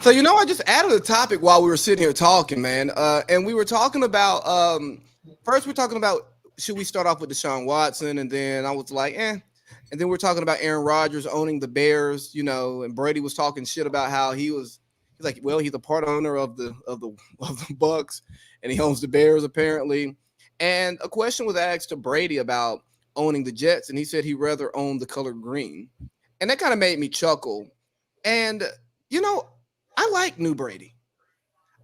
So, I just added a topic while we were sitting here talking, man. And we were talking about, first we're talking about, should we start off with Deshaun Watson? And then I was like, eh. And then we're talking about Aaron Rodgers owning the Bears, and Brady was talking shit about how he's like, well, he's a part owner of the Bucks and he owns the Bears apparently. And a question was asked to Brady about owning the Jets, and he said he'd rather own the color green. And that kind of made me chuckle. And, I like New Brady.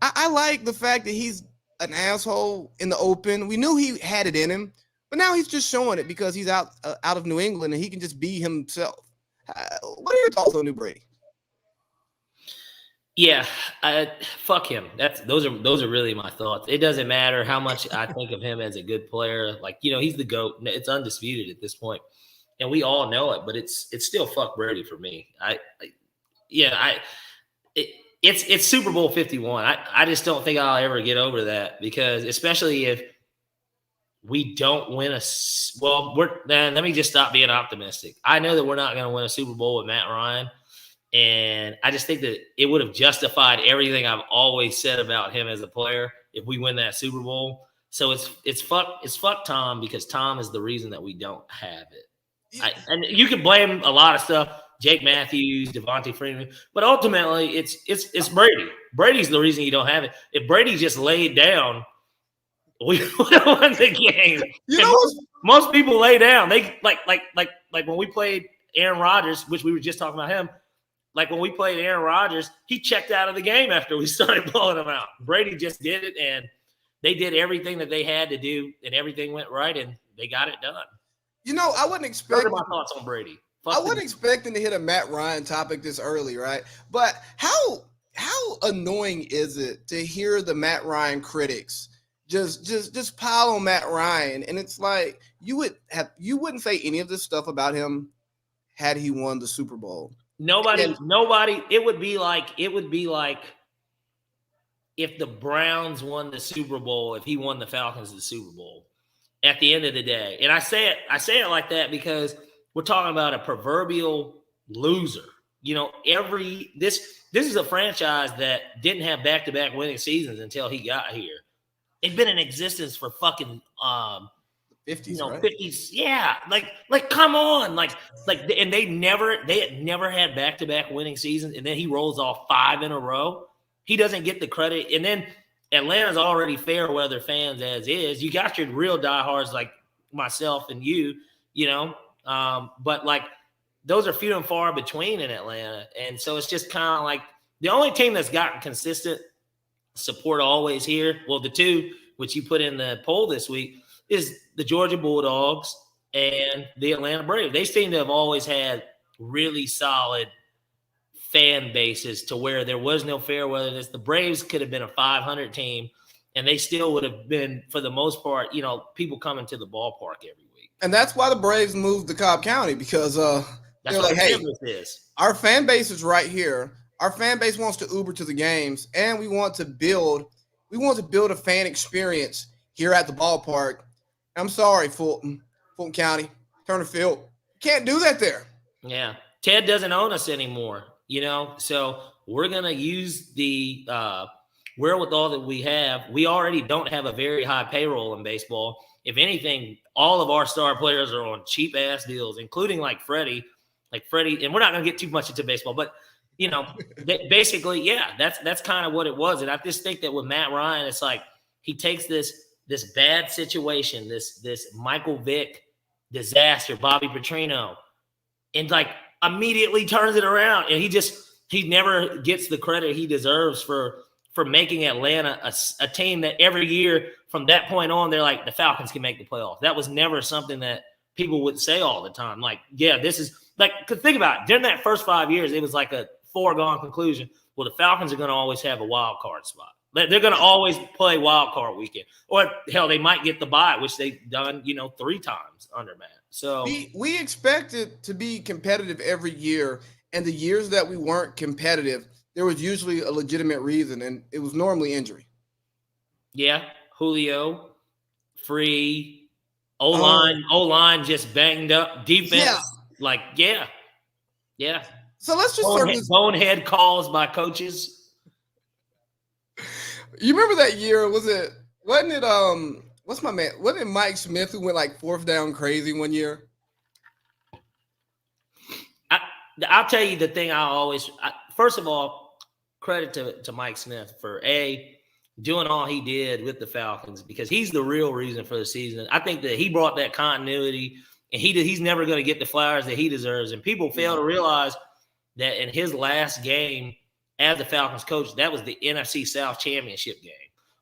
I like the fact that he's an asshole in the open. We knew he had it in him, but now he's just showing it because he's out of New England and he can just be himself. What are your thoughts on New Brady? Yeah, fuck him. Those are really my thoughts. It doesn't matter how much I think of him as a good player. Like, he's the GOAT. It's undisputed at this point, and we all know it. But it's still fuck Brady for me. It's Super Bowl 51. I just don't think I'll ever get over that, because especially if we don't win let me just stop being optimistic. I know that we're not going to win a Super Bowl with Matt Ryan, and I just think that it would have justified everything I've always said about him as a player if we win that Super Bowl. So it's fuck Tom, because Tom is the reason that we don't have it. And you can blame a lot of stuff. Jake Matthews, Devontae Freeman, but ultimately it's Brady. Brady's the reason you don't have it. If Brady just laid down, we would have won the game. Most people lay down. They like when we played Aaron Rodgers, which we were just talking about him. Like when we played Aaron Rodgers, he checked out of the game after we started blowing him out. Brady just did it, and they did everything that they had to do, and everything went right, and they got it done. I wouldn't expect. What are my thoughts on Brady? I wasn't expecting to hit a Matt Ryan topic this early, right? But how annoying is it to hear the Matt Ryan critics just pile on Matt Ryan? And it's like you wouldn't say any of this stuff about him had he won the Super Bowl. Nobody. It would be like if the Browns won the Super Bowl, if he won the Falcons the Super Bowl at the end of the day. And I say it like that because we're talking about a proverbial loser. This is a franchise that didn't have back-to-back winning seasons until he got here. It'd been in existence for fucking 50s, right? 50s. Yeah, like come on, and they had never had back-to-back winning seasons, and then he rolls off 5 in a row. He doesn't get the credit, and then Atlanta's already fair weather fans as is. You got your real diehards like myself and you, but like those are few and far between in Atlanta. And so it's just kind of like the only team that's gotten consistent support always here. Well, the two, which you put in the poll this week, is the Georgia Bulldogs and the Atlanta Braves. They seem to have always had really solid fan bases to where there was no fair weather. The Braves could have been a 500 team, and they still would have been, for the most part, people coming to the ballpark every week. And that's why the Braves moved to Cobb County, because they're like, hey, our fan base is right here. Our fan base wants to Uber to the games, and we want to build a fan experience here at the ballpark. I'm sorry, Fulton County, Turner Field. Can't do that there. Yeah. Ted doesn't own us anymore, so we're going to use the wherewithal that we have. We already don't have a very high payroll in baseball. If anything, all of our star players are on cheap ass deals, including Freddie, and we're not going to get too much into baseball, but basically, yeah, that's kind of what it was. And I just think that with Matt Ryan, it's like he takes this bad situation, this Michael Vick disaster, Bobby Petrino, and immediately turns it around. And he never gets the credit he deserves for making Atlanta a team that every year from that point on, they're like, the Falcons can make the playoffs. That was never something that people would say all the time. This is because think about it. During that first 5 years, it was like a foregone conclusion. Well, the Falcons are going to always have a wild card spot. They're going to always play wild card weekend. Or, hell, they might get the bye, which they've done, 3 times under Matt. So we expected to be competitive every year, and the years that we weren't competitive, there was usually a legitimate reason, and it was normally injury. Yeah, Julio, free, O-line just banged up, defense, yeah. So let's just bonehead calls by coaches. You remember that year? Wasn't it what's my man? Wasn't it Mike Smith who went like fourth down crazy one year? I'll tell you the thing first of all, credit to Mike Smith for doing all he did with the Falcons, because he's the real reason for the season. I think that he brought that continuity, and he's never going to get the flowers that he deserves. And people fail to realize that in his last game as the Falcons coach, that was the NFC South Championship game.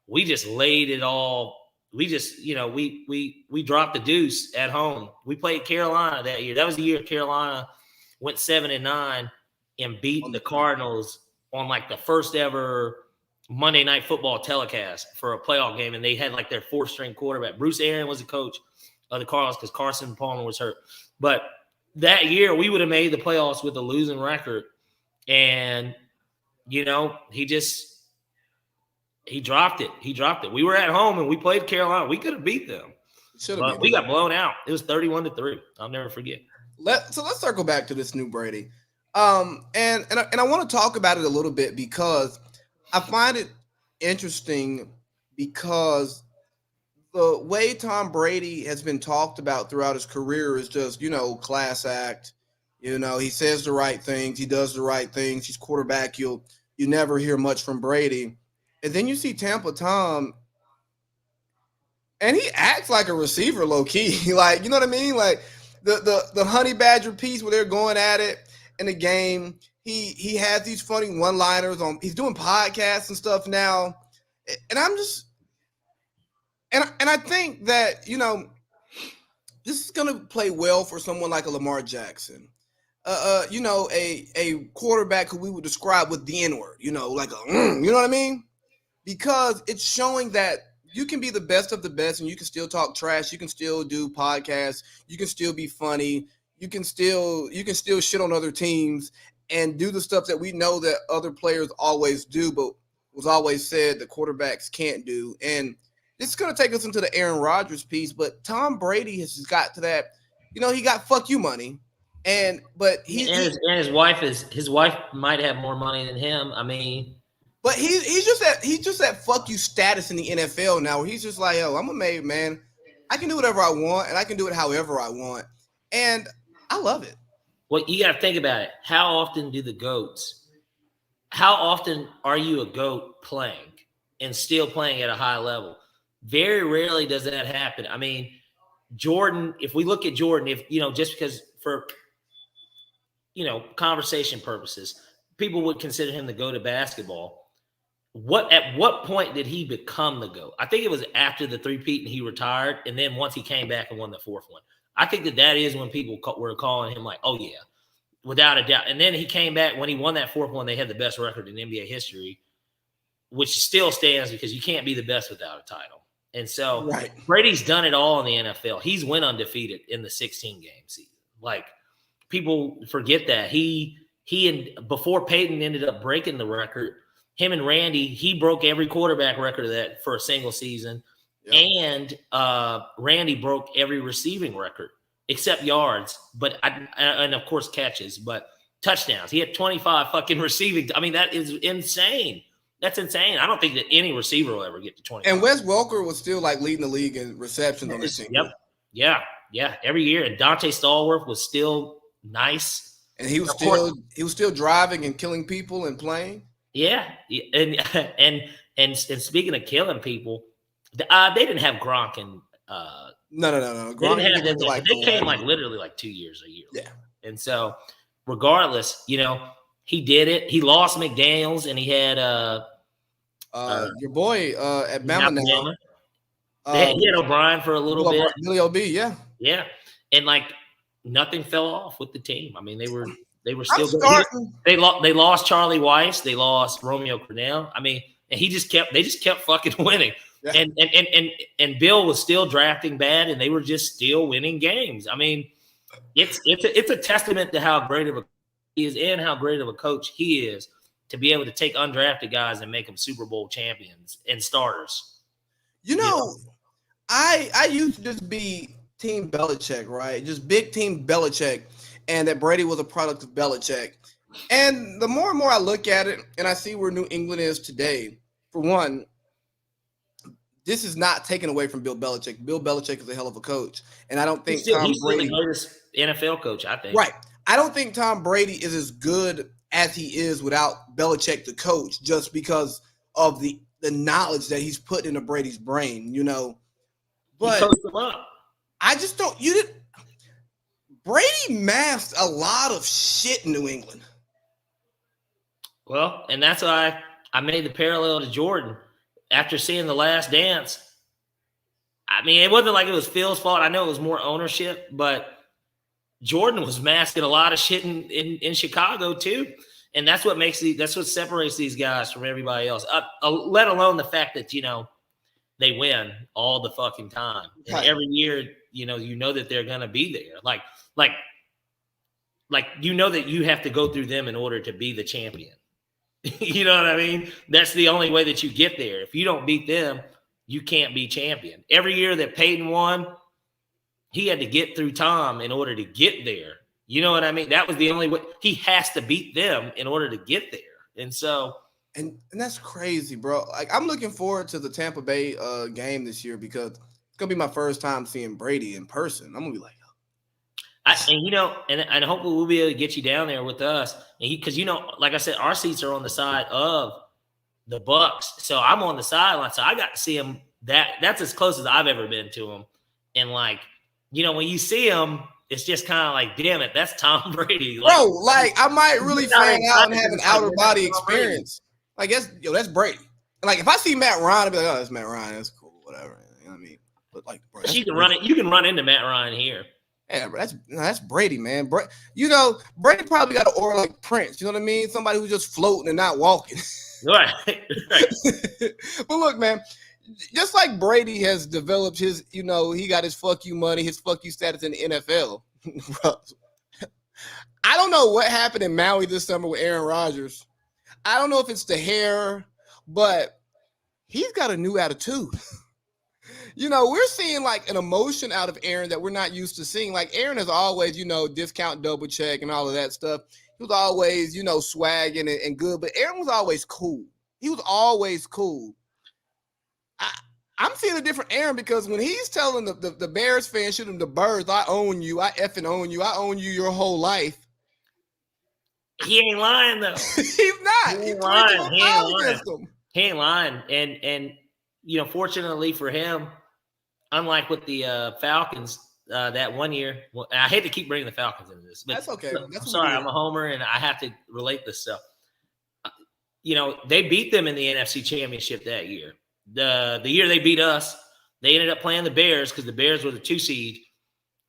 We just laid it all. We just, we dropped the deuce at home. We played Carolina that year. That was the year Carolina went 7-9 and beat the Cardinals on like the first ever Monday Night Football telecast for a playoff game. And they had like their fourth string quarterback. Bruce Arians was the coach of the Cardinals because Carson Palmer was hurt. But that year we would have made the playoffs with a losing record. And, he dropped it. He dropped it. We were at home and we played Carolina. We could have beat them. But we got blown out. It was 31-3. I'll never forget. So let's circle back to this new Brady. And I want to talk about it a little bit because I find it interesting because the way Tom Brady has been talked about throughout his career is just, class act. He says the right things. He does the right things. He's quarterback. You never hear much from Brady. And then you see Tampa Tom, and he acts like a receiver low key. Like, you know what I mean? Like the Honey Badger piece where they're going at it in the game. He has these funny one-liners he's doing podcasts and stuff now. And I'm just and I think that, this is gonna play well for someone like a Lamar Jackson. A quarterback who we would describe with the N-word, you know what I mean? Because it's showing that you can be the best of the best and you can still talk trash. You can still do podcasts. You can still be funny. You can still shit on other teams and do the stuff that we know that other players always do, but was always said that quarterbacks can't do. And this is going to take us into the Aaron Rodgers piece, but Tom Brady has just got to that, he got fuck you money. But his wife might have more money than him. I mean, but he's just that fuck you status in the NFL now, where he's just like, yo, I'm a made man. I can do whatever I want, and I can do it however I want, and I love it. Well, you got to think about it. How often are you a GOAT playing and still playing at a high level? Very rarely does that happen. I mean, Jordan, if we look at Jordan, just because for conversation purposes, people would consider him the GOAT of basketball. At what point did he become the GOAT? I think it was after the three-peat and he retired, and then once he came back and won the fourth one. I think that is when people were calling him like, oh, yeah, without a doubt. And then he came back when he won that fourth one. They had the best record in NBA history, which still stands because you can't be the best without a title. And so right. Brady's done it all in the NFL. He's went undefeated in the 16-game season. Like, people forget that. He before Peyton ended up breaking the record, him and Randy, he broke every quarterback record of that for a single season. Yep. And Randy broke every receiving record except yards, and of course catches, but touchdowns. He had 25 fucking receiving. I mean, that is insane. That's insane. I don't think that any receiver will ever get to 20. And Wes Welker was still like leading the league in receptions on the team. Yep. Yeah. Every year. And Dante Stallworth was still nice. And he was still driving and killing people and playing. Yeah. And speaking of killing people, they didn't have Gronk and no. Gronk they came like literally like 2 years a year. Yeah. And so regardless, he did it. He lost McDaniels and he had your boy at Bama now. He had O'Brien for a little bit. Billy O.B., yeah. Yeah. And like nothing fell off with the teteam. I mean, they were still good. They lost Charlie Weiss, they lost Romeo Crennel. I mean, and they just kept fucking winning. Yeah. And Bill was still drafting bad and they were just still winning games. I mean, it's a testament to how great of a he is and how great of a coach he is to be able to take undrafted guys and make them Super Bowl champions and starters. I used to just be Team Belichick, right? Just big Team Belichick, and that Brady was a product of Belichick. And the more and more I look at it and I see where New England is today, for one, this is not taken away from Bill Belichick. Bill Belichick is a hell of a coach, and I don't think He's Tom still the Brady. greatest NFL coach, I think. Right. I don't think Tom Brady is as good as he is without Belichick, the coach, just because of the knowledge that he's put into Brady's brain, you know. But he coached him up. I just don't. Brady masked a lot of shit in New England. Well, and that's why I made the parallel to Jordan. After seeing The Last Dance, I mean, it wasn't like it was Phil's fault. I know it was more ownership, but Jordan was masking a lot of shit in Chicago too. And that's what separates these guys from everybody else. Let alone the fact that, they win all the fucking time. And every year, you know that they're going to be there. Like, that you have to go through them in order to be the champion. You know what I mean? That's the only way that you get there. If you don't beat them, you can't be champion. Every year that Peyton won, he had to get through Tom in order to get there. You know what I mean? That was the only way. He has to beat them in order to get there. And so, and that's crazy, bro. Like, I'm looking forward to the Tampa Bay game this year because it's gonna be my first time seeing Brady in person. I'm gonna be like, and hopefully we'll be able to get you down there with us. And because like I said, our seats are on the side of the Bucks, so I'm on the sideline, so I got to see him. That's as close as I've ever been to him. And when you see him, it's just kind of like, damn it, that's Tom Brady. Bro, I might really fan out and have an outer body experience. Like, that's Brady. And like, if I see Matt Ryan, I'd be like, oh, that's Matt Ryan. That's cool, whatever. You know what I mean? But like, bro, you can run it. You can run into Matt Ryan here. Yeah, bro, that's Brady, man. Brady probably got an aura like Prince. You know what I mean? Somebody who's just floating and not walking. Right. But look, man, just like Brady has developed his, he got his fuck you money, his fuck you status in the NFL. I don't know what happened in Maui this summer with Aaron Rodgers. I don't know if it's the hair, but he's got a new attitude. We're seeing like an emotion out of Aaron that we're not used to seeing. Like, Aaron has always, discount, double check, and all of that stuff. He was always, swagging and good, but Aaron was always cool. He was always cool. I'm seeing a different Aaron because when he's telling the Bears fans, shoot him the birds, I own you, I effing own you, I own you your whole life. He ain't lying though. He's not. He ain't lying. He ain't lying. And fortunately for him, unlike with the Falcons that one year, I hate to keep bringing the Falcons into this, but that's okay. I'm sorry, I'm a homer and I have to relate this stuff. They beat them in the NFC Championship that year. The year they beat us, they ended up playing the Bears because the Bears were the 2 seed,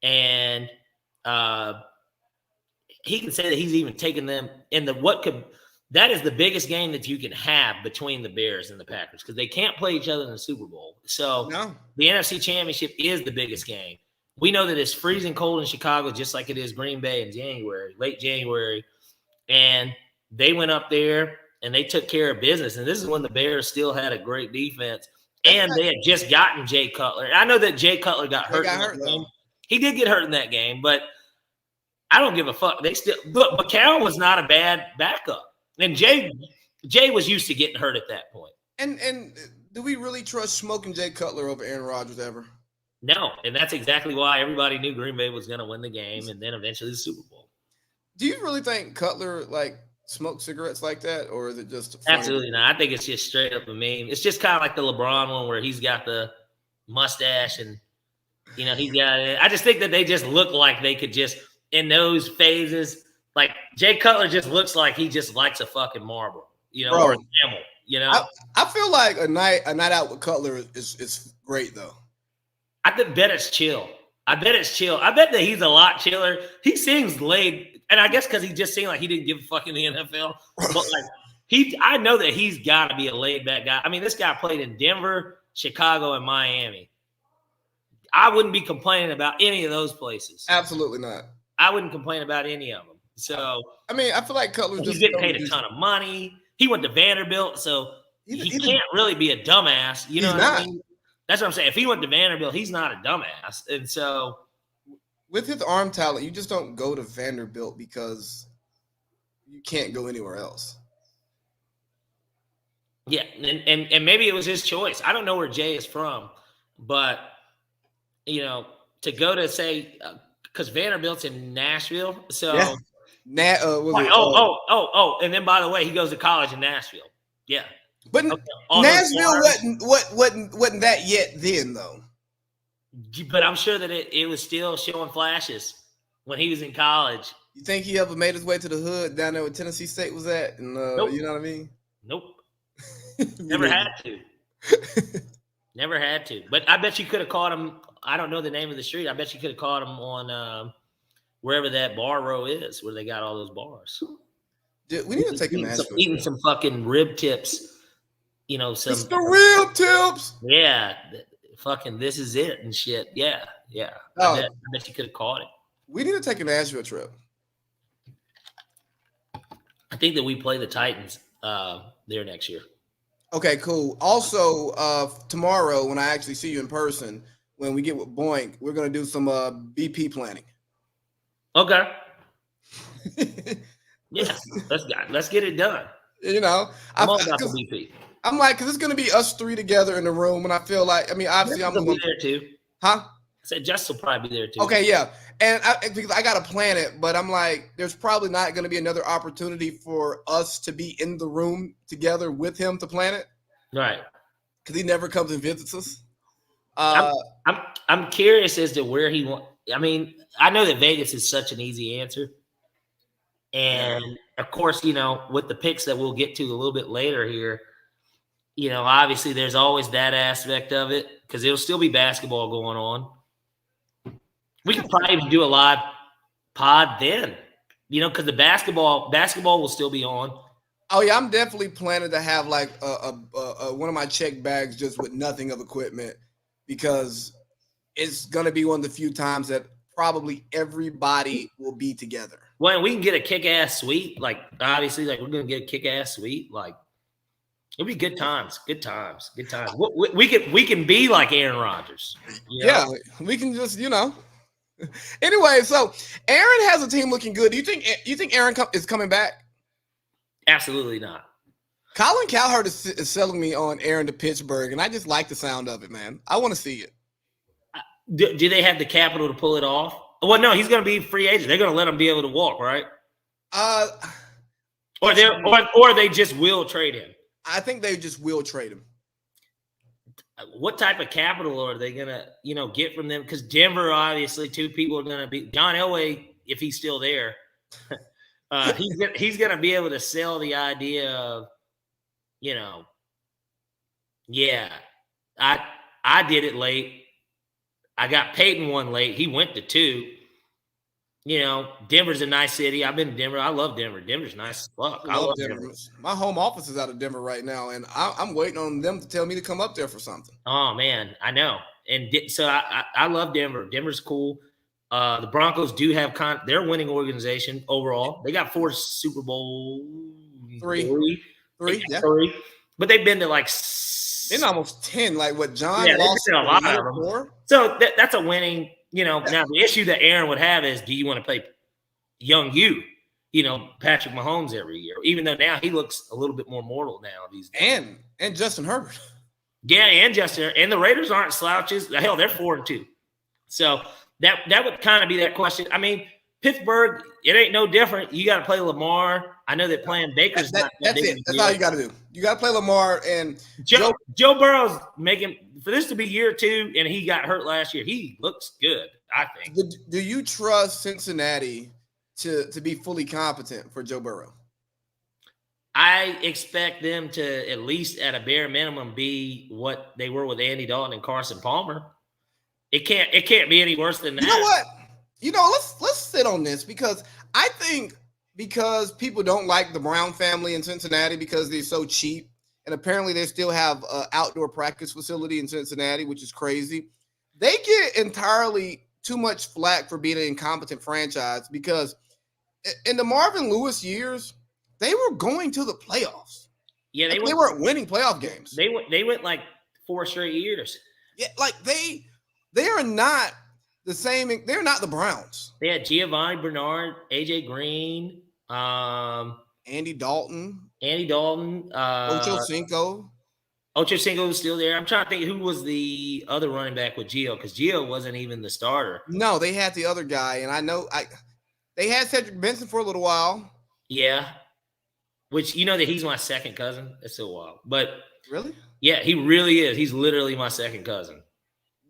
and he can say that he's even taken them in that is the biggest game that you can have between the Bears and the Packers because they can't play each other in the Super Bowl. So The NFC Championship is the biggest game. We know that it's freezing cold in Chicago, just like it is Green Bay in January, late January. And they went up there and they took care of business. And this is when the Bears still had a great defense. And they had just gotten Jay Cutler. I know that Jay Cutler got hurt in that game. He did get hurt in that game, but I don't give a fuck. Look, McCown was not a bad backup. And Jay was used to getting hurt at that point. And do we really trust smoking Jay Cutler over Aaron Rodgers ever? No, and that's exactly why everybody knew Green Bay was going to win the game and then eventually the Super Bowl. Do you really think Cutler smoked cigarettes like that, or is it just absolutely not? I think it's just straight up a meme. It's just kind of like the LeBron one where he's got the mustache and he's got it. I just think that they just look like they could just in those phases. Like Jay Cutler just looks like he just likes a fucking Marlboro, or a Camel. I feel like a night out with Cutler is great though. I bet it's chill. I bet that he's a lot chiller. He seems laid, and I guess because he just seemed like he didn't give a fuck in the NFL. But I know that he's got to be a laid back guy. I mean, this guy played in Denver, Chicago, and Miami. I wouldn't be complaining about any of those places. Absolutely not. I wouldn't complain about any of them. So I mean, I feel like Cutler's he's getting paid a ton of money. He went to Vanderbilt, so he can't really be a dumbass. You know what I mean? That's what I'm saying. If he went to Vanderbilt, he's not a dumbass. And so with his arm talent, you just don't go to Vanderbilt because you can't go anywhere else. Yeah, and maybe it was his choice. I don't know where Jay is from, but to go to say because Vanderbilt's in Nashville, so Yeah. and then by the way, he goes to college in Nashville. Yeah, but okay. Nashville wasn't that yet then though. But I'm sure that it was still showing flashes when he was in college. You think he ever made his way to the hood down there where Tennessee State was at? And Nope. You know what I mean? Nope. Never had to. Never had to. But I bet you could have caught him. I don't know the name of the street. I bet you could have caught him on wherever that bar row is, where they got all those bars. Dude, we need to take eating some fucking rib tips. Some it's the rib tips. Yeah, fucking this is it and shit. Yeah. Oh, I bet you could have caught it. We need to take a Nashville trip. I think that we play the Titans there next year. Okay, cool. Also, tomorrow when I actually see you in person, when we get with Boink, we're gonna do some BP planning. Okay. Yeah, let's get it done. I'm all about the BP. I'm like, because it's gonna be us three together in the room, and I feel like, obviously, I'm gonna be there too. Huh? I said Jess will probably be there too. Okay, yeah, and because I gotta plan it, but I'm like, there's probably not gonna be another opportunity for us to be in the room together with him to plan it, right? Because he never comes and visits us. I'm curious as to where he wants. I mean, I know that Vegas is such an easy answer, and of course, with the picks that we'll get to a little bit later here, obviously there's always that aspect of it because it'll still be basketball going on. We could probably even do a live pod then, because the basketball will still be on. Oh yeah, I'm definitely planning to have like a one of my check bags just with nothing of equipment because it's gonna be one of the few times that probably everybody will be together. Well, we can get a kick-ass suite, like obviously, like we're gonna get a kick-ass suite, like it'll be good times. Good times. We can be like Aaron Rodgers. Yeah, we can just Anyway, so Aaron has a team looking good. Do you think Aaron is coming back? Absolutely not. Colin Cowherd is selling me on Aaron to Pittsburgh, and I just like the sound of it, man. I want to see it. Do they have the capital to pull it off? Well, no, he's going to be free agent. They're going to let him be able to walk, right? Or they just will trade him. I think they just will trade him. What type of capital are they gonna, get from them? Because Denver, obviously, two people are gonna be John Elway, if he's still there. He's gonna be able to sell the idea of, I did it late. I got Peyton one late. He went to two. Denver's a nice city. I've been to Denver. I love Denver. Denver's nice as fuck. I love Denver. My home office is out of Denver right now, and I'm waiting on them to tell me to come up there for something. Oh, man. I know. And so I love Denver. Denver's cool. The Broncos do have they're a winning organization overall. They got 4 Super Bowl. Three. But they've been to like in almost 10, like what John lost a lot of them. So that's a winning. Now the issue that Aaron would have is, do you want to play young Patrick Mahomes every year? Even though now he looks a little bit more mortal now these days. And Justin Herbert. Yeah, and Justin, and the Raiders aren't slouches. Hell, they're 4-2. So that would kind of be that question. I mean, Pittsburgh, it ain't no different. You got to play Lamar. I know that playing Baker's that's it. That's all you got to do. You got to play Lamar and Joe Burrow's making for this to be year 2, and he got hurt last year. He looks good, I think. Do you trust Cincinnati to be fully competent for Joe Burrow? I expect them to at least at a bare minimum be what they were with Andy Dalton and Carson Palmer. It can't be any worse than that. You know what? Let's sit on this because I think because people don't like the Brown family in Cincinnati because they're so cheap, and apparently they still have an outdoor practice facility in Cincinnati, which is crazy. They get entirely too much flack for being an incompetent franchise because in the Marvin Lewis years, they were going to the playoffs. Yeah, they weren't winning playoff games. They went like 4 straight years. Yeah, like they are not the same. They're not the Browns. They had Giovanni Bernard, AJ Green, Andy Dalton. Andy Dalton. Ocho Cinco. Ocho Cinco was still there. I'm trying to think who was the other running back with Gio, because Gio wasn't even the starter. No, they had the other guy, and I know they had Cedric Benson for a little while. Yeah. Which, you know that he's my second cousin. That's so wild. But really? Yeah, he really is. He's literally my second cousin.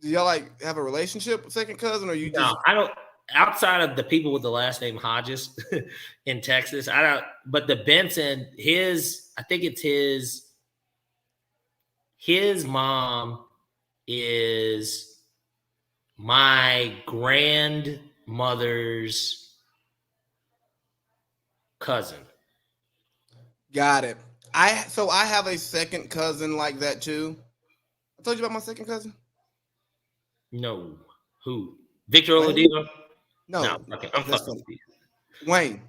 Do y'all like have a relationship with second cousin, or you just? No, I don't. Outside of the people with the last name Hodges in Texas, I don't. But the Benson, I think it's his mom is my grandmother's cousin. Got it. I have a second cousin like that too. I told you about my second cousin. No, who? Victor Oladipo? No. Okay, I'm fucking with you. Wayne.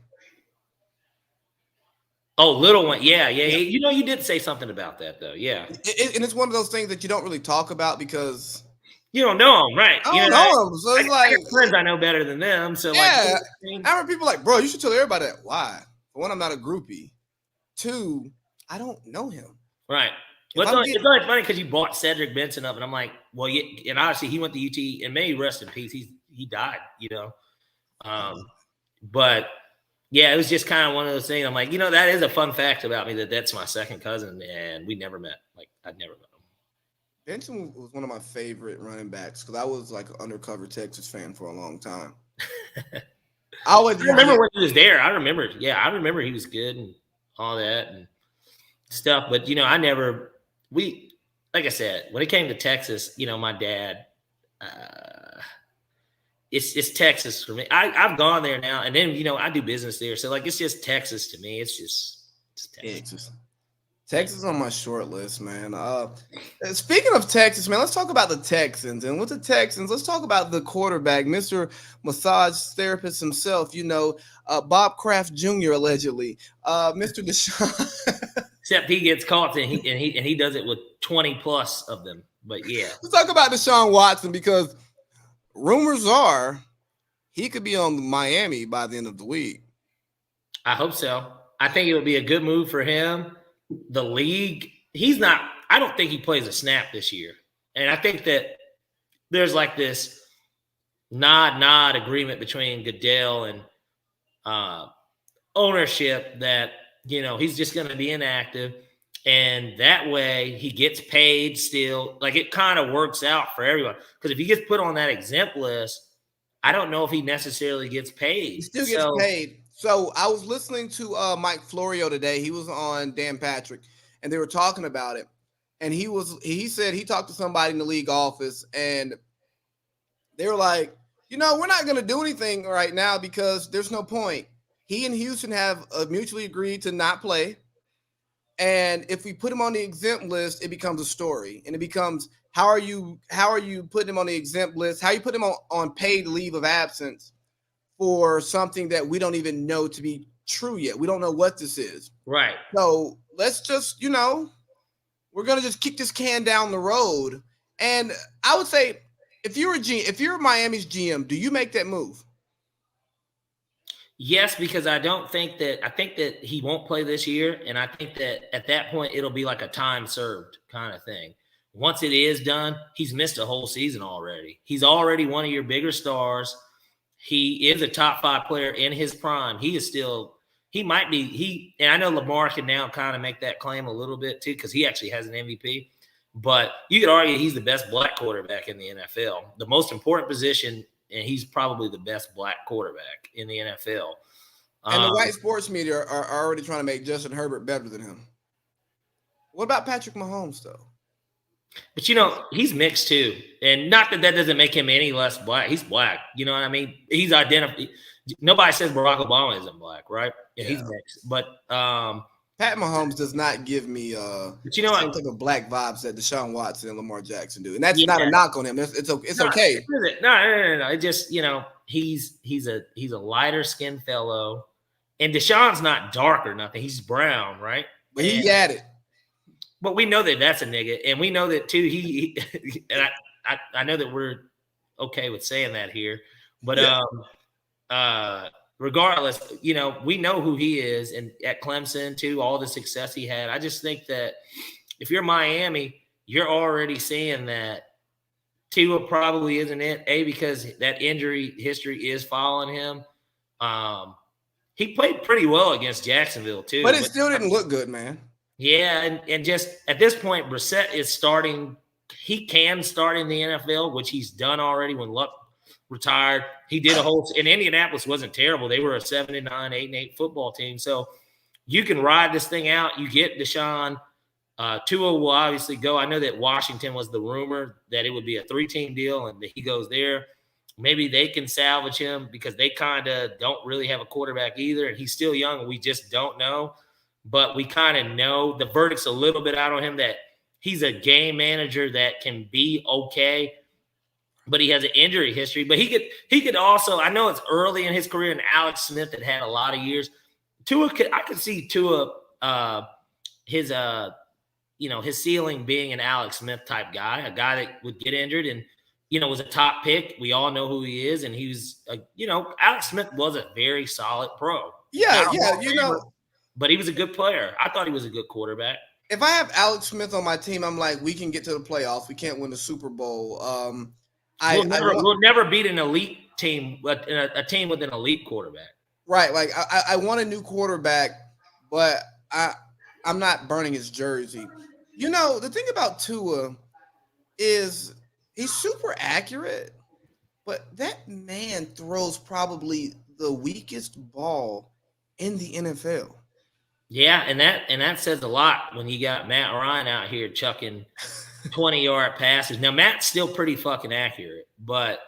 Oh, little one. Yeah. You know, you did say something about that though. Yeah. And it's one of those things that you don't really talk about because you don't know them, right? I don't know them. So it's like friends I know better than them. So yeah, I remember people like, bro, you should tell everybody that. Why? For one, I'm not a groupie. Two, I don't know him. Right. Well, it's only funny because you brought Cedric Benson up, and I'm like, well, yeah, and obviously he went to UT, and may he rest in peace. He died, you know. But yeah, it was just kind of one of those things. I'm like, you know, that is a fun fact about me that's my second cousin, and we never met. Like, I'd never met him. Benson was one of my favorite running backs because I was like an undercover Texas fan for a long time. I remember when he was there. I remember he was good and all that and stuff. But you know, like I said, when it came to Texas, you know, my dad, it's Texas for me. I've gone there now, and then you know I do business there, so like it's just Texas to me. It's just Texas. Texas on my short list, man. Speaking of Texas, man, let's talk about the Texans. And with the Texans, let's talk about the quarterback, Mr. Massage Therapist himself, you know, Bob Kraft Jr. allegedly. Mr. Deshaun. Except he gets caught and he does it with 20 plus of them. But yeah. Let's talk about Deshaun Watson because rumors are he could be on Miami by the end of the week. I hope so. I think it would be a good move for him. The league, I don't think he plays a snap this year. And I think that there's like this nod agreement between Goodell and ownership that, you know, he's just going to be inactive. And that way he gets paid still. Like it kind of works out for everyone. Because if he gets put on that exempt list, I don't know if he necessarily gets paid. He still gets paid. So I was listening to Mike Florio today. He was on Dan Patrick, and they were talking about it. And he said he talked to somebody in the league office, and they were like, you know, we're not going to do anything right now because there's no point. He and Houston have mutually agreed to not play. And if we put him on the exempt list, it becomes a story. And it becomes, how are you putting him on the exempt list? How are you put him on paid leave of absence for something that we don't even know to be true yet? We don't know what this is. Right. So let's just, you know, we're going to just kick this can down the road. And I would say if you're Miami's GM, do you make that move? Yes, because I think that he won't play this year. And I think that at that point, it'll be like a time served kind of thing. Once it is done, he's missed a whole season already. He's already one of your bigger stars. He is a top 5 player in his prime. And I know Lamar can now kind of make that claim a little bit too, because he actually has an MVP. But you could argue he's the best black quarterback in the NFL, the most important position, and he's probably the best black quarterback in the NFL. And the white sports media are already trying to make Justin Herbert better than him. What about Patrick Mahomes, though? But, you know, he's mixed too. And not that doesn't make him any less black. He's black. You know what I mean? He's identified. Nobody says Barack Obama isn't black, right? Yeah. He's mixed. But Pat Mahomes does not give me but you know the same type of black vibes that Deshaun Watson and Lamar Jackson do. And that's not a knock on him. It's okay. No. It just, you know, he's a lighter skinned fellow. And Deshaun's not dark or nothing. He's brown, right? But he got it. But we know that that's a nigga, and we know that too. And I know that we're okay with saying that here, but regardless, you know, we know who he is, and at Clemson too, all the success he had. I just think that if you're Miami, you're already seeing that Tua probably isn't it. Because that injury history is following him. He played pretty well against Jacksonville too, but it still didn't look good, man. Yeah, and just at this point, Brissett is starting. He can start in the NFL, which he's done already when Luck retired. He did a whole – and Indianapolis wasn't terrible. They were a 7-9, 8-8 football team. So you can ride this thing out. You get Deshaun. Tua will obviously go. I know that Washington was the rumor that it would be a 3-team deal and that he goes there. Maybe they can salvage him because they kind of don't really have a quarterback either, and he's still young, and we just don't know. But we kind of know the verdict's a little bit out on him that he's a game manager that can be okay, but he has an injury history. But he could also, I know it's early in his career, and Alex Smith had a lot of years. I could see Tua, his ceiling being an Alex Smith type guy, a guy that would get injured and, was a top pick. We all know who he is. And he was, Alex Smith was a very solid pro. Yeah, but he was a good player. I thought he was a good quarterback. If I have Alex Smith on my team, I'm like, we can get to the playoffs. We can't win the Super Bowl. We'll never beat an elite team, a team with an elite quarterback. Right. Like I want a new quarterback, but I'm not burning his jersey. The thing about Tua is he's super accurate, but that man throws probably the weakest ball in the NFL. Yeah, and that says a lot when you got Matt Ryan out here chucking 20-yard passes. Now Matt's still pretty fucking accurate, but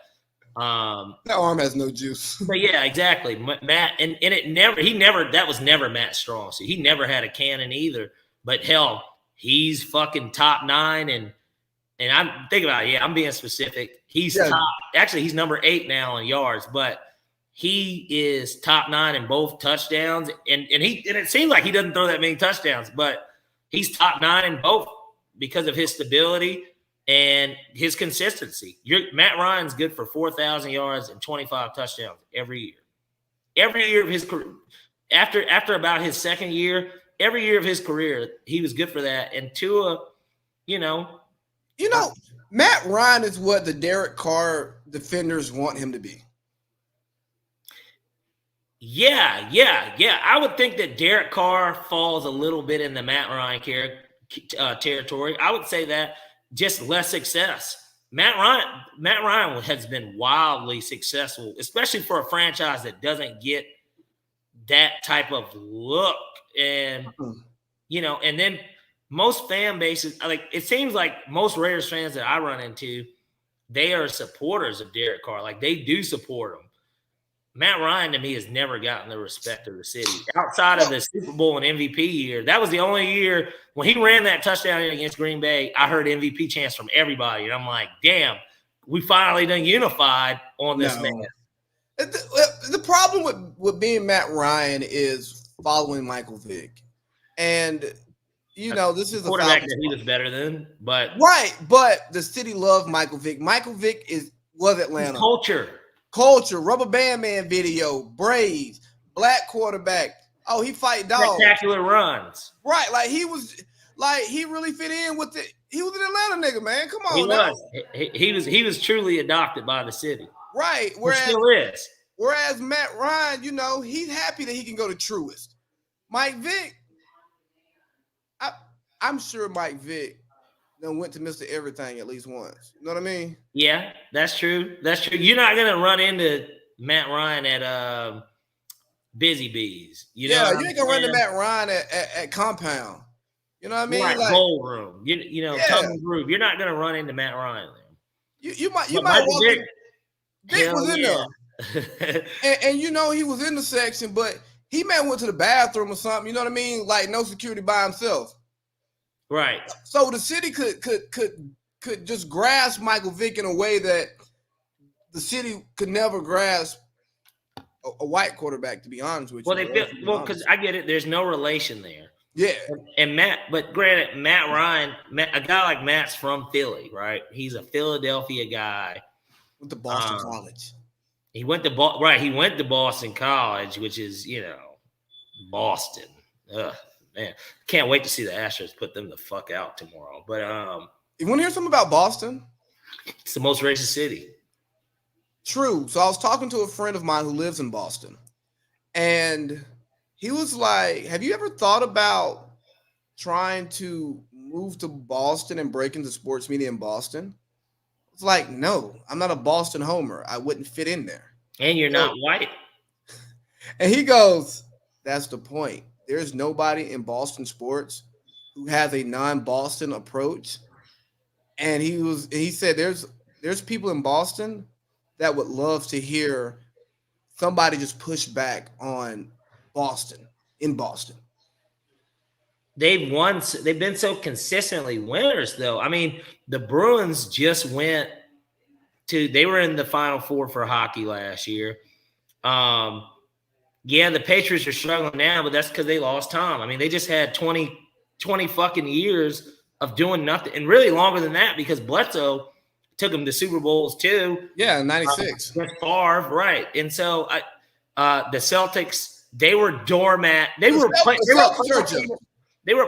that arm has no juice. But yeah, exactly. Matt and that was never Matt's strong suit. He never had a cannon either. But hell, he's fucking top 9 and I'm thinking about it. Yeah, I'm being specific. He's top. Actually, he's number 8 now in yards, but he is top 9 in both touchdowns, and it seems like he doesn't throw that many touchdowns, but he's top 9 in both because of his stability and his consistency. Matt Ryan's good for 4,000 yards and 25 touchdowns every year. Every year of his career, after about his second year, every year of his career, he was good for that. And Tua, Matt Ryan is what the Derek Carr defenders want him to be. Yeah. I would think that Derek Carr falls a little bit in the Matt Ryan territory. I would say that just less success. Matt Ryan has been wildly successful, especially for a franchise that doesn't get that type of look. And, and then most fan bases, it seems like most Raiders fans that I run into, they are supporters of Derek Carr. Like, they do support him. Matt Ryan, to me, has never gotten the respect of the city. Outside of the Super Bowl and MVP year, that was the only year when he ran that touchdown against Green Bay, I heard MVP chants from everybody. And I'm like, damn, we finally done unified on this man. The problem with being Matt Ryan is following Michael Vick. And, this is a quarterback that he was better than. But the city loved Michael Vick. Michael Vick was Atlanta. Culture, Rubber Band Man video, Braves, black quarterback. Oh, he fight dogs. Spectacular runs. Right, he really fit in with it. He was an Atlanta nigga, man. Come on, he was truly adopted by the city. Right, whereas Matt Ryan, he's happy that he can go to Truist. Mike Vick, I'm sure Mike Vick went to Mr. Everything at least once. You know what I mean? Yeah, that's true. You're not gonna run into Matt Ryan at Busy Bees. You ain't gonna run into Matt Ryan at Compound. You know what I mean? Right, Gold Room. Tongue and Groove. You're not gonna run into Matt Ryan there. You might walk in. Vic was in there. and he was in the section, but he may have went to the bathroom or something. You know what I mean? Like, no security by himself. Right. So the city could just grasp Michael Vick in a way that the city could never grasp a white quarterback, to be honest with you. Well, because I get it. There's no relation there. Yeah. And but granted, Matt Ryan, a guy like Matt's from Philly, right? He's a Philadelphia guy. With the Boston College. He went to right. He went to Boston College, which is Boston. Ugh, man, can't wait to see the Astros put them the fuck out tomorrow. But you want to hear something about Boston? It's the most racist city. True. So I was talking to a friend of mine who lives in Boston, and he was like, "Have you ever thought about trying to move to Boston and break into sports media in Boston?" It's like, no, I'm not a Boston homer. I wouldn't fit in there. And you're not white. And he goes, that's the point. There's nobody in Boston sports who has a non-Boston approach. And he said there's people in Boston that would love to hear somebody just push back on Boston in Boston. They've been so consistently winners, though. I mean, the Bruins just they were in the Final Four for hockey last year. Yeah, the Patriots are struggling now, but that's because they lost Tom. I mean, they just had 20 fucking years of doing nothing, and really longer than that because Bledsoe took them to Super Bowls too. Yeah, 96. Favre, right. And so the Celtics, they were doormat. They were a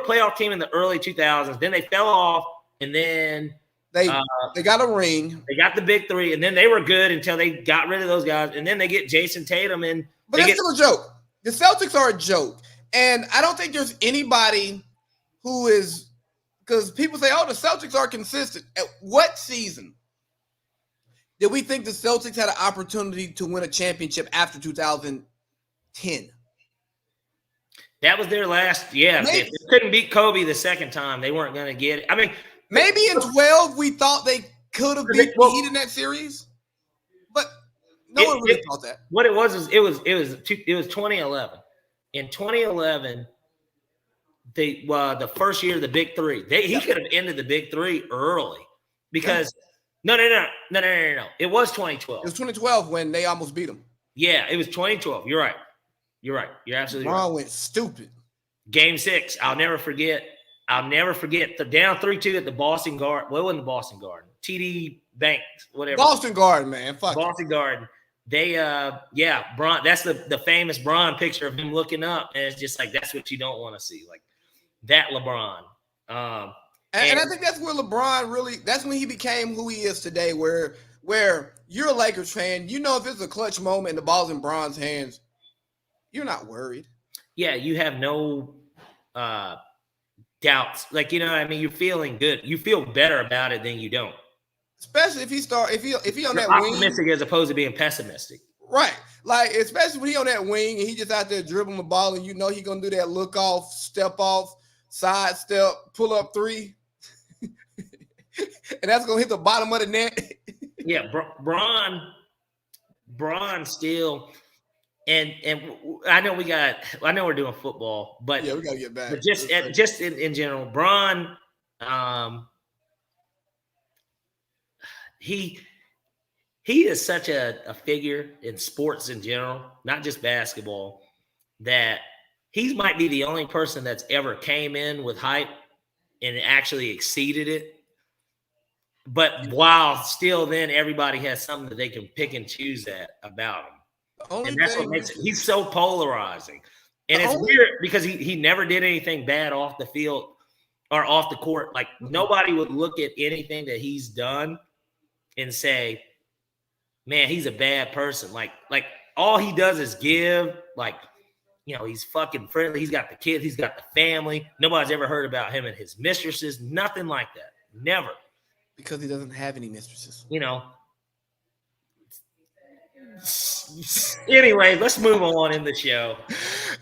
playoff team in the early 2000s. Then they fell off, and then they got a ring. They got the big three, and then they were good until they got rid of those guys. And then they get Jason Tatum in. But that's still a joke. The Celtics are a joke. And I don't think there's anybody who is – because people say, oh, the Celtics are consistent. At what season did we think the Celtics had an opportunity to win a championship after 2010? That was their last – yeah. If they couldn't beat Kobe the second time, they weren't going to get it. I mean – maybe in 12 we thought they could have beat the Heat in that series. But – no one really thought that. What it was 2011. In 2011, the first year of the Big Three, he could have ended the Big Three early because no. It was 2012. It was 2012 when they almost beat them. Yeah, it was 2012. You're right. You're absolutely right. LeBron went stupid. Game 6. I'll never forget the down 3-2 at the Boston Garden. Well, it wasn't the Boston Garden. TD Bank, whatever. Boston Garden, man. Fuck Boston Garden. They Bron, that's the famous Bron picture of him looking up, and it's just like that's what you don't want to see, like that LeBron. And I think that's where LeBron really, that's when he became who he is today, where you're a Lakers fan, if it's a clutch moment and the ball's in Bron's hands, you're not worried. Yeah, you have no doubts. Like, you know what I mean? You're feeling good. You feel better about it than you don't. Especially if he on that wing. Optimistic as opposed to being pessimistic. Right. Like, especially when he on that wing and he just out there dribbling the ball and he going to do that look off, step off, side step, pull up three. And that's going to hit the bottom of the net. Yeah, Bron still, and I know we're doing football, but yeah, we got to get back. But just in general, Bron, he is such a figure in sports in general, not just basketball, that he might be the only person that's ever came in with hype and actually exceeded it. But while still then everybody has something that they can pick and choose about him. And that's what makes it. He's so polarizing. And it's weird because he never did anything bad off the field or off the court. Like, nobody would look at anything that he's done and say, man, he's a bad person. Like all he does is give. Like, he's fucking friendly. He's got the kids. He's got the family. Nobody's ever heard about him and his mistresses. Nothing like that. Never. Because he doesn't have any mistresses. Anyway, let's move on in the show.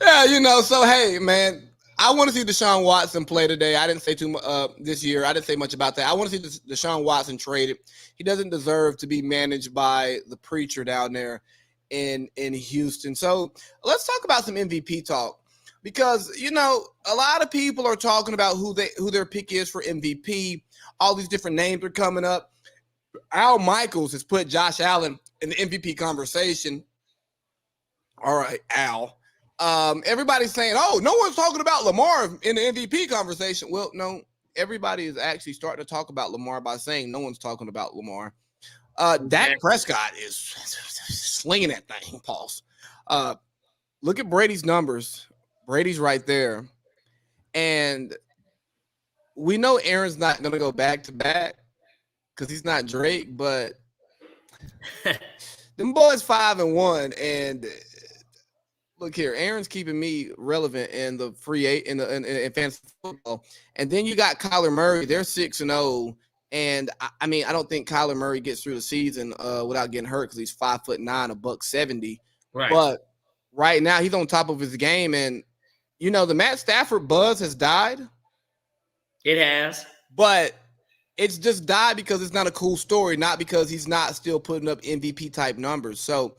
Yeah, so hey, man, I want to see Deshaun Watson play today. I didn't say too much this year. I didn't say much about that. I want to see Deshaun Watson traded. He doesn't deserve to be managed by the preacher down there in Houston. So let's talk about some MVP talk. Because, a lot of people are talking about who their pick is for MVP. All these different names are coming up. Al Michaels has put Josh Allen in the MVP conversation. All right, Al. Everybody's saying, oh, no one's talking about Lamar in the MVP conversation. Well, no, everybody is actually starting to talk about Lamar by saying no one's talking about Lamar. Dak Prescott is slinging that thing, Pauls. Look at Brady's numbers. Brady's right there. And we know Aaron's not going to go back to back because he's not Drake, but them boys 5-1. And look here, Aaron's keeping me relevant in the in fantasy football. And then you got Kyler Murray. They're 6-0. And I mean, I don't think Kyler Murray gets through the season without getting hurt because he's 5'9", $170. Right. But right now he's on top of his game. And, you know, the Matt Stafford buzz has died. It has. But it's just died because it's not a cool story, not because he's not still putting up MVP type numbers. So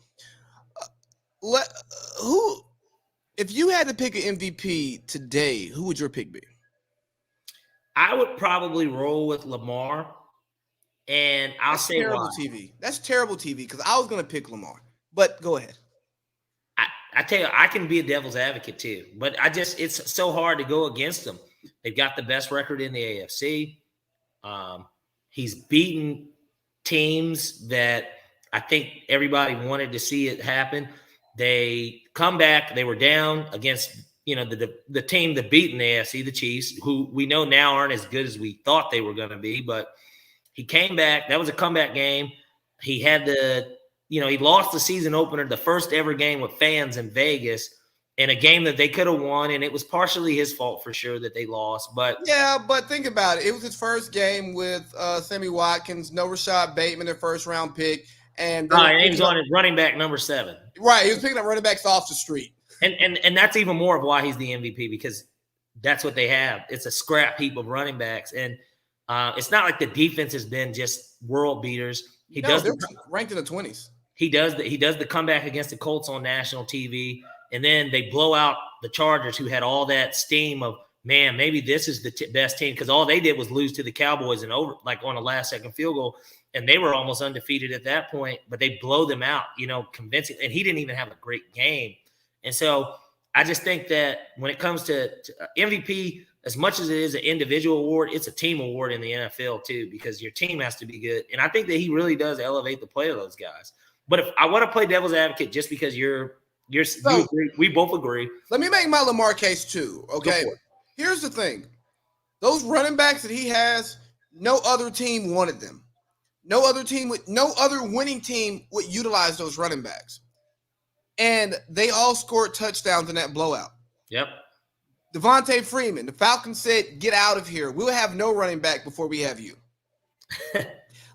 if you had to pick an MVP today, who would your pick be? I would probably roll with Lamar, and I'll say terrible why. TV. That's terrible TV because I was going to pick Lamar, but go ahead. I tell you, I can be a devil's advocate too, but it's so hard to go against them. They've got the best record in the AFC. He's beaten teams that I think everybody wanted to see it happen. They come back. They were down against, you know, the team that beat in the AFC, the Chiefs, who we know now aren't as good as we thought they were going to be. But he came back. That was a comeback game. He had he lost the season opener, the first ever game with fans in Vegas, in a game that they could have won, and it was partially his fault for sure that they lost. But yeah, but think about it. It was his first game with Sammy Watkins, no Rashad Bateman, their first round pick. And he was on his running back number 7. Right, he was picking up running backs off the street. And that's even more of why he's the MVP, because that's what they have. It's a scrap heap of running backs. And it's not like the defense has been just world beaters. They're ranked in the 20s. He does the comeback against the Colts on national TV, and then they blow out the Chargers, who had all that steam of, man, maybe this is the best team, because all they did was lose to the Cowboys and over, like on a last-second field goal, and they were almost undefeated at that point, but they blow them out, convincing. And he didn't even have a great game. And so I just think that when it comes to MVP, as much as it is an individual award, it's a team award in the NFL too, because your team has to be good. And I think that he really does elevate the play of those guys. But if I want to play devil's advocate, just because you agree, we both agree. Let me make my Lamar case too. Okay. Here's the thing. Those running backs that he has, no other team wanted them. No other winning team would utilize those running backs. And they all scored touchdowns in that blowout. Yep. Devontae Freeman, the Falcons said, get out of here. We'll have no running back before we have you.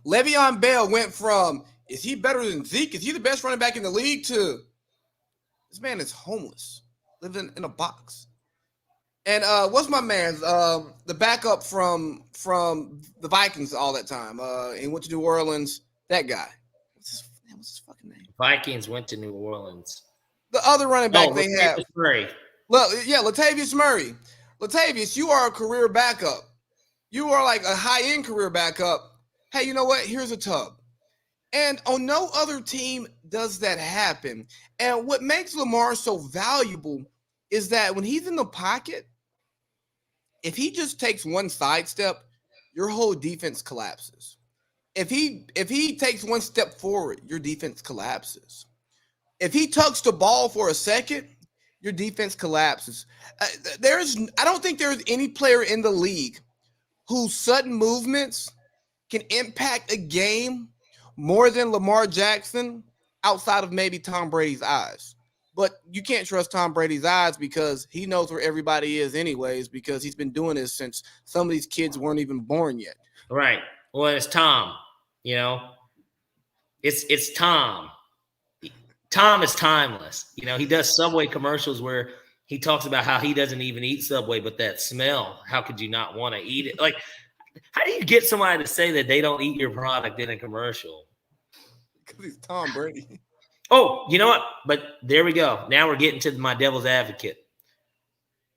Le'Veon Bell went from, is he better than Zeke? Is he the best running back in the league? To, this man is homeless, living in a box. And what's my man's the backup from the Vikings all that time? He went to New Orleans. That guy. What's his fucking name? Vikings went to New Orleans. The other running back they have. Murray. Latavius Murray. Latavius, you are a career backup. You are like a high-end career backup. Hey, you know what? Here's a tub. And on no other team does that happen. And what makes Lamar so valuable is that when he's in the pocket, if he just takes one sidestep, your whole defense collapses. If he takes one step forward, your defense collapses. If he tucks the ball for a second, your defense collapses. I don't think there's any player in the league whose sudden movements can impact a game more than Lamar Jackson, outside of maybe Tom Brady's eyes. But you can't trust Tom Brady's eyes because he knows where everybody is anyways, because he's been doing this since some of these kids weren't even born yet. Right. Well, it's Tom, It's Tom. Tom is timeless. He does Subway commercials where he talks about how he doesn't even eat Subway, but that smell, how could you not want to eat it? Like, how do you get somebody to say that they don't eat your product in a commercial? Because he's Tom Brady. Oh, you know what? But there we go. Now we're getting to my devil's advocate.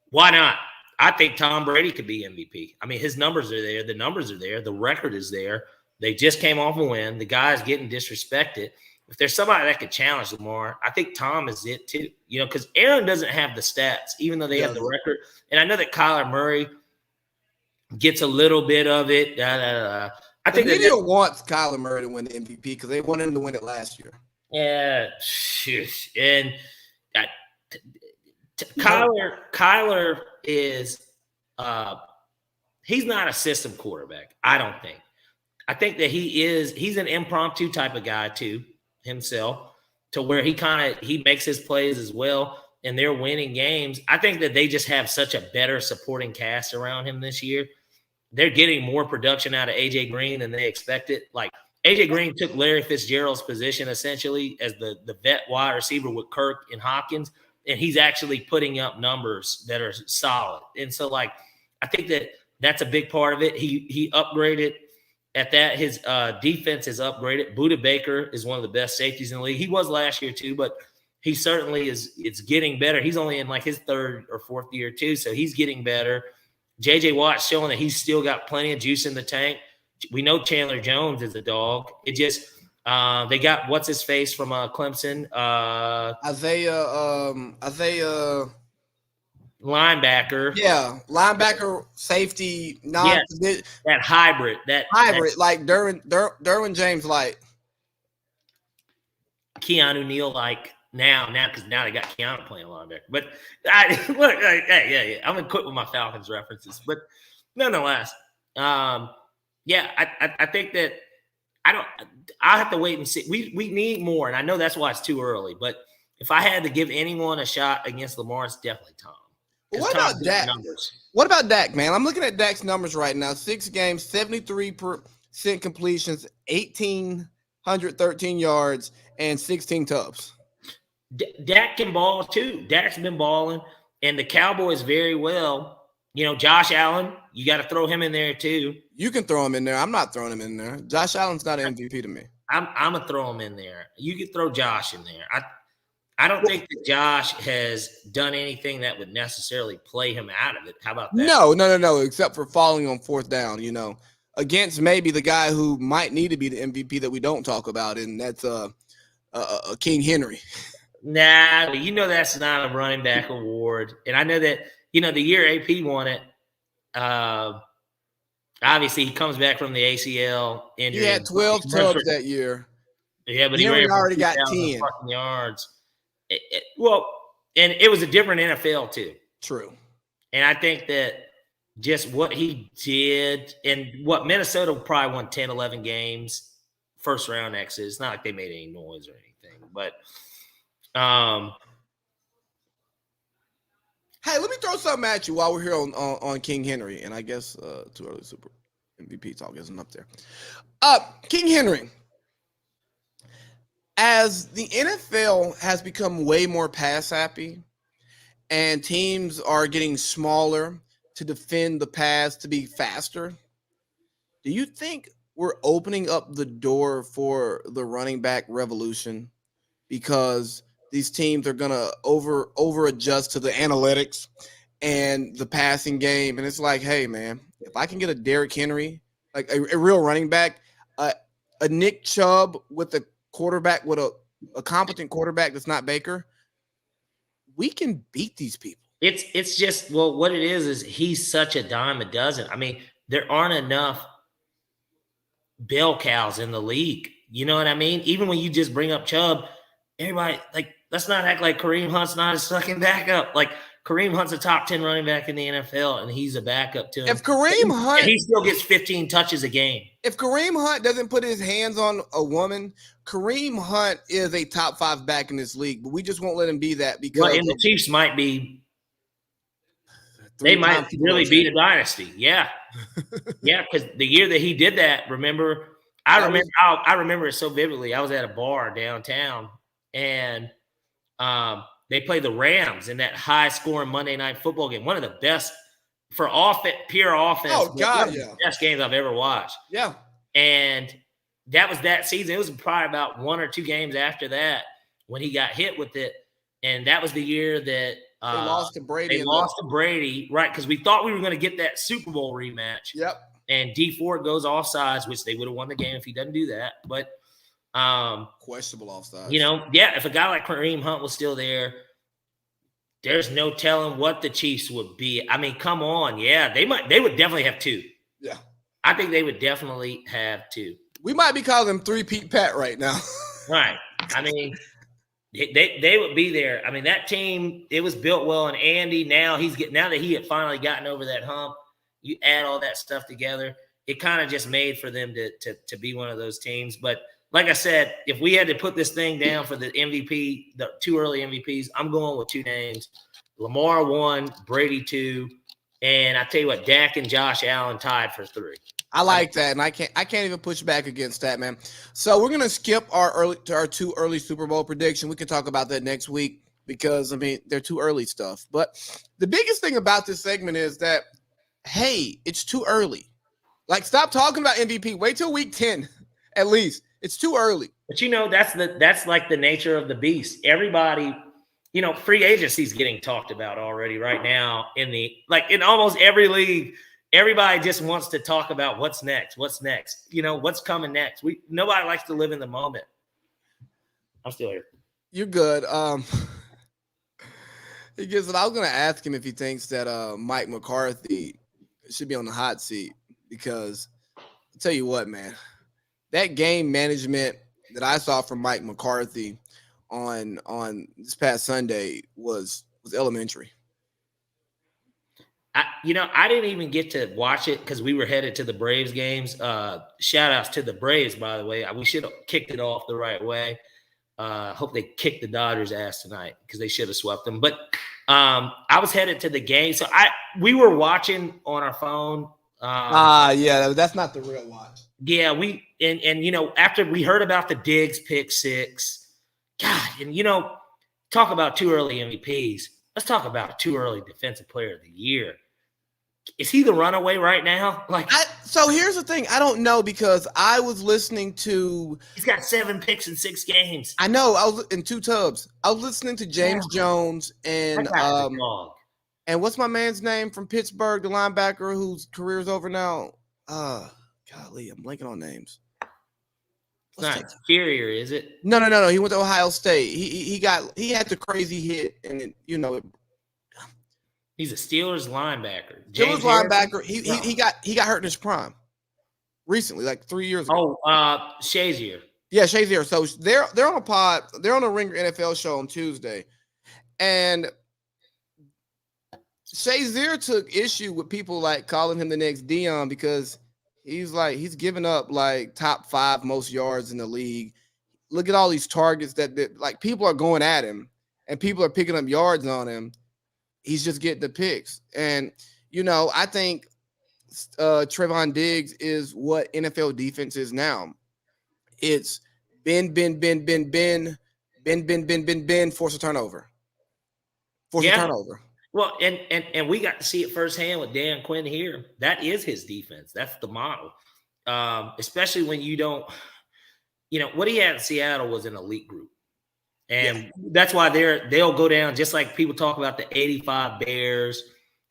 Why not? I think Tom Brady could be MVP. I mean, his numbers are there. The numbers are there. The record is there. They just came off a win. The guy's getting disrespected. If there's somebody that could challenge Lamar, I think Tom is it too. Because Aaron doesn't have the stats, even though they have the record. And I know that Kyler Murray gets a little bit of it. I think the media wants Kyler Murray to win the MVP because they wanted him to win it last year. Yeah, and Kyler is he's not a system quarterback. I don't think. I think that he's an impromptu type of guy too himself, to where he makes his plays as well, and they're winning games. I think that they just have such a better supporting cast around him this year. They're getting more production out of AJ Green than they expected. Like, AJ Green took Larry Fitzgerald's position essentially as the vet wide receiver with Kirk and Hopkins, and he's actually putting up numbers that are solid. And so, like, I think that that's a big part of it. He upgraded at that. His defense is upgraded. Budda Baker is one of the best safeties in the league. He was last year too, but he certainly is. It's getting better. He's only in like his third or fourth year too, so he's getting better. J.J. Watt's showing that he's still got plenty of juice in the tank. We know Chandler Jones is a dog. It just they got what's his face from Clemson, Isaiah linebacker. Yeah, linebacker, safety, that hybrid, like Derwin James, like Keanu Neal, like now because now they got Keanu playing linebacker. But hey, I'm gonna quit with my Falcons references, but nonetheless. I think that I'll have to wait and see. We need more, and I know that's why it's too early. But if I had to give anyone a shot against Lamar, it's definitely Tom. What about Dak? What about Dak, man? I'm looking at Dak's numbers right now. 6 games, 73% completions, 1,813 yards, and 16 tubs. Dak can ball too. Dak's been balling, and the Cowboys very well. You know, Josh Allen, you got to throw him in there too. You can throw him in there. I'm not throwing him in there. Josh Allen's not an MVP to me. I'm gonna throw him in there. You can throw Josh in there. I don't think that Josh has done anything that would necessarily play him out of it. How about that? No. Except for falling on fourth down, against maybe the guy who might need to be the MVP that we don't talk about, and that's King Henry. Nah, that's not a running back award. And I know that, the year AP won it, obviously he comes back from the ACL injury. He had 12 tubs that year. Yeah, but Henry already got 10 yards. And it was a different NFL too. True. And I think that just what he did, and what Minnesota probably won 10, 11 games, first round exit. It's not like they made any noise or anything, but hey, let me throw something at you while we're here on King Henry, and I guess too early super MVP talk isn't up there. King Henry, as the NFL has become way more pass happy, and teams are getting smaller to defend the pass to be faster, do you think we're opening up the door for the running back revolution? Because these teams are gonna over adjust to the analytics and the passing game, and it's like, hey man, if I can get a Derrick Henry, like a real running back, a Nick Chubb with a quarterback, with a competent quarterback that's not Baker, we can beat these people. It's just, well, what it is he's such a dime a dozen. I mean, there aren't enough bell cows in the league. You know what I mean? Even when you just bring up Chubb, everybody, like, let's not act like Kareem Hunt's not a second backup. Like, Kareem Hunt's a top 10 running back in the NFL, and he's a backup to him. If Kareem Hunt, he still gets 15 touches a game. If Kareem Hunt doesn't put his hands on a woman, Kareem Hunt is a top 5 back in this league, but we just won't let him be that because and the Chiefs might be. They might really beat a dynasty. Yeah. Yeah, because the year that he did that, I remember it so vividly. I was at a bar downtown, and they played the Rams in that high-scoring Monday Night Football game. One of the best for pure offense. Oh, God, yeah. One of the best games I've ever watched. Yeah. And that was that season. It was probably about 1 or 2 games after that when he got hit with it. And that was the year that they lost to Brady. Right? Because we thought we were going to get that Super Bowl rematch. Yep. And D Ford goes offsides, which they would have won the game if he doesn't do that. But questionable offsides. If a guy like Kareem Hunt was still there, there's no telling what the Chiefs would be. I mean, come on, yeah, they would definitely have 2. Yeah. I think they would definitely have two. We might be calling him 3-peat Pat right now. Right. I mean, they would be there. I mean, that team, it was built well, and Andy, now that he had finally gotten over that hump, you add all that stuff together, it kind of just made for them to be one of those teams. But like I said, if we had to put this thing down for the MVP, the two early MVPs, I'm going with two names. Lamar 1, Brady 2, and I tell you what, Dak and Josh Allen tied for 3. I like that, and I can't even push back against that, man. So we're gonna skip our two early Super Bowl prediction. We can talk about that next week because I mean they're too early stuff. But the biggest thing about this segment is that hey, it's too early. Like, stop talking about MVP. Wait till week 10, at least. It's too early. But that's like the nature of the beast. Everybody, free agency is getting talked about already right now in almost every league. Everybody just wants to talk about what's next, what's coming next. Nobody likes to live in the moment. I'm still here. You're good. I was going to ask him if he thinks that Mike McCarthy should be on the hot seat because I'll tell you what, man, that game management that I saw from Mike McCarthy on this past Sunday was elementary. I didn't even get to watch it because we were headed to the Braves games. Shout outs to the Braves, by the way. We should have kicked it off the right way. Hope they kicked the Dodgers' ass tonight because they should have swept them. But I was headed to the game, so we were watching on our phone. Yeah, that's not the real watch. Yeah, after we heard about the Diggs pick 6, God, and talk about two early MVPs. Let's talk about two early Defensive Player of the Year. Is he the runaway right now? So here's the thing. I don't know because I was listening to. He's got 7 picks in 6 games. I know. I was in 2 tubs. I was listening to James Jones and what's my man's name from Pittsburgh, the linebacker whose career is over now. Golly, I'm blanking on names. It's not inferior, is it? No. He went to Ohio State. He had the crazy hit, and he's a Steelers linebacker. Steelers linebacker. He got hurt in his prime recently, like 3 years ago. Shazier. Yeah, Shazier. So they're on a pod. They're on a Ringer NFL show on Tuesday, and Shazier took issue with people like calling him the next Dion because he's given up like top 5 most yards in the league. Look at all these targets that like people are going at him and people are picking up yards on him. He's just getting the picks. And, I think Trevon Diggs is what NFL defense is now. It's bend, force a turnover. Force a turnover. Well, and we got to see it firsthand with Dan Quinn here. That is his defense. That's the model. Especially when you don't, what he had in Seattle was an elite group. And that's why they'll go down just like people talk about the 85 Bears,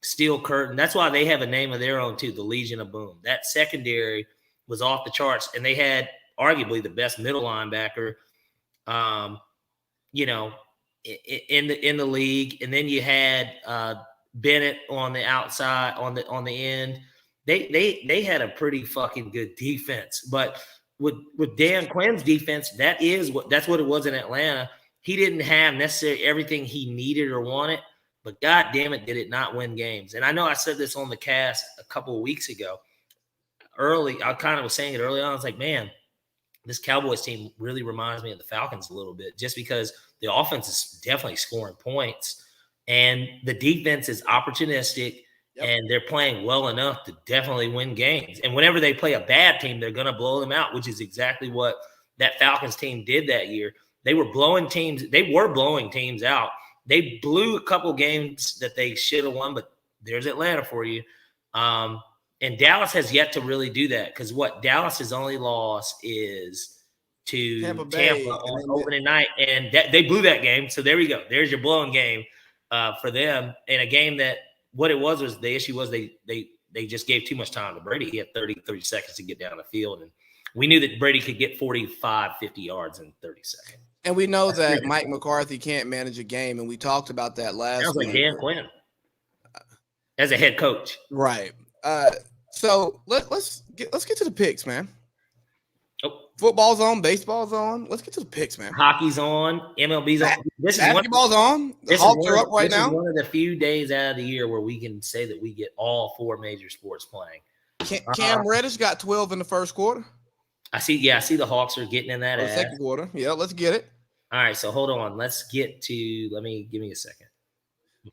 Steel Curtain. That's why they have a name of their own too, the Legion of Boom. That secondary was off the charts, and they had arguably the best middle linebacker, in the league. And then you had Bennett on the outside, on the end. They had a pretty fucking good defense. But with Dan Quinn's defense, that's what it was in Atlanta. He didn't have necessarily everything he needed or wanted, but God damn it, did it not win games. And I know I said this on the cast a couple of weeks ago. I kind of was saying it early on. I was like, man, this Cowboys team really reminds me of the Falcons a little bit, just because the offense is definitely scoring points and the defense is opportunistic. Yep. And they're playing well enough to definitely win games. And whenever they play a bad team, they're going to blow them out, which is exactly what that Falcons team did that year. They were blowing teams out. They blew a couple games that they should have won, but there's Atlanta for you. And Dallas has yet to really do that, because what Dallas's only loss is to Tampa on opening night, and they blew that game. So there we go. There's your blowing game for them, in a game that what it was the issue was they just gave too much time to Brady. He had 30 seconds to get down the field, and we knew that Brady could get 45, 50 yards in 30 seconds. And we know that Mike McCarthy can't manage a game, and we talked about that last week. Sounds like Dan Quinn as a head coach. Right. So let's get to the picks, man. Oh, Football's on, baseball's on. Let's get to the picks, man. hockey's on, MLB's on. Basketball's on. The Hawks are up right now. This is one of the few days out of the year where we can say that we get all 4 major sports playing. Cam Reddish got 12 in the first quarter. I see the Hawks are getting in that second quarter. Yeah, let's get it. All right, so hold on. Let's get to give me a second.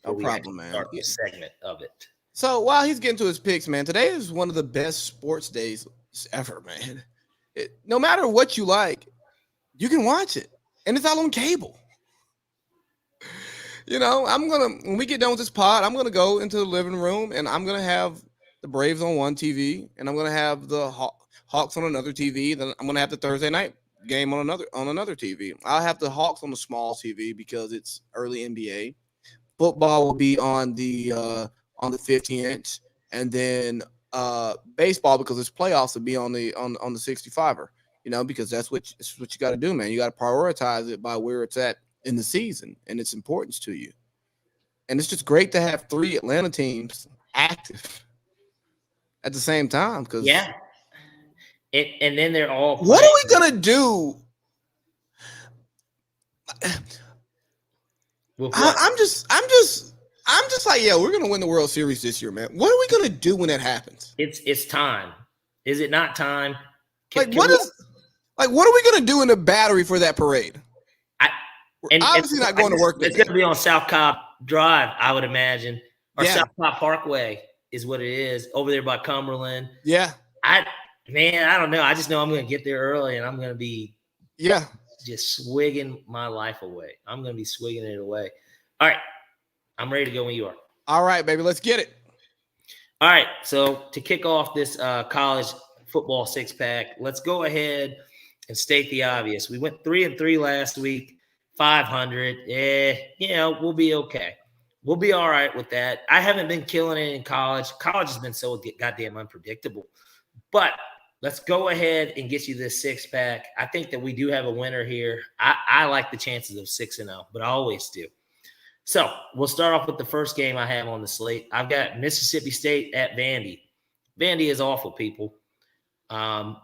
No problem, man. Start the segment of it. So while he's getting to his picks, man, today is one of the best sports days ever, man. No matter what you like, you can watch it, and it's all on cable. When we get done with this pod, I'm gonna go into the living room, and I'm gonna have the Braves on one TV, and I'm gonna have the Hawks on another TV. Then I'm gonna have the Thursday night game on another TV. I'll have the Hawks on the small TV because it's early NBA. Football will be on the 50-inch, and then baseball, because it's playoffs, will be on the 65er. Because that's what you got to do, man. You got to prioritize it by where it's at in the season and its importance to you. And it's just great to have 3 Atlanta teams active at the same time. Yeah. And then they're all playing. What are we gonna do? I'm just like, yeah, we're gonna win the World Series this year, man. What are we gonna do when that happens? It's time. Is it not time? What are we gonna do in the Battery for that parade? We're obviously not going to work. It's gonna be on South Cobb Drive, I would imagine, or South Cobb Parkway is what it is, over there by Cumberland. Yeah. I don't know. I just know I'm going to get there early, and I'm going to be just swigging my life away. I'm going to be swigging it away. All right. I'm ready to go when you are. All right, baby. Let's get it. All right. So to kick off this college football 6-pack, let's go ahead and state the obvious. We went 3-3 last week, 500. We'll be okay. We'll be all right with that. I haven't been killing it in college. College has been so goddamn unpredictable. But let's go ahead and get you this 6-pack. I think that we do have a winner here. I like the chances of 6-0, but I always do. So we'll start off with the first game I have on the slate. I've got Mississippi State at Vandy. Vandy is awful, people. I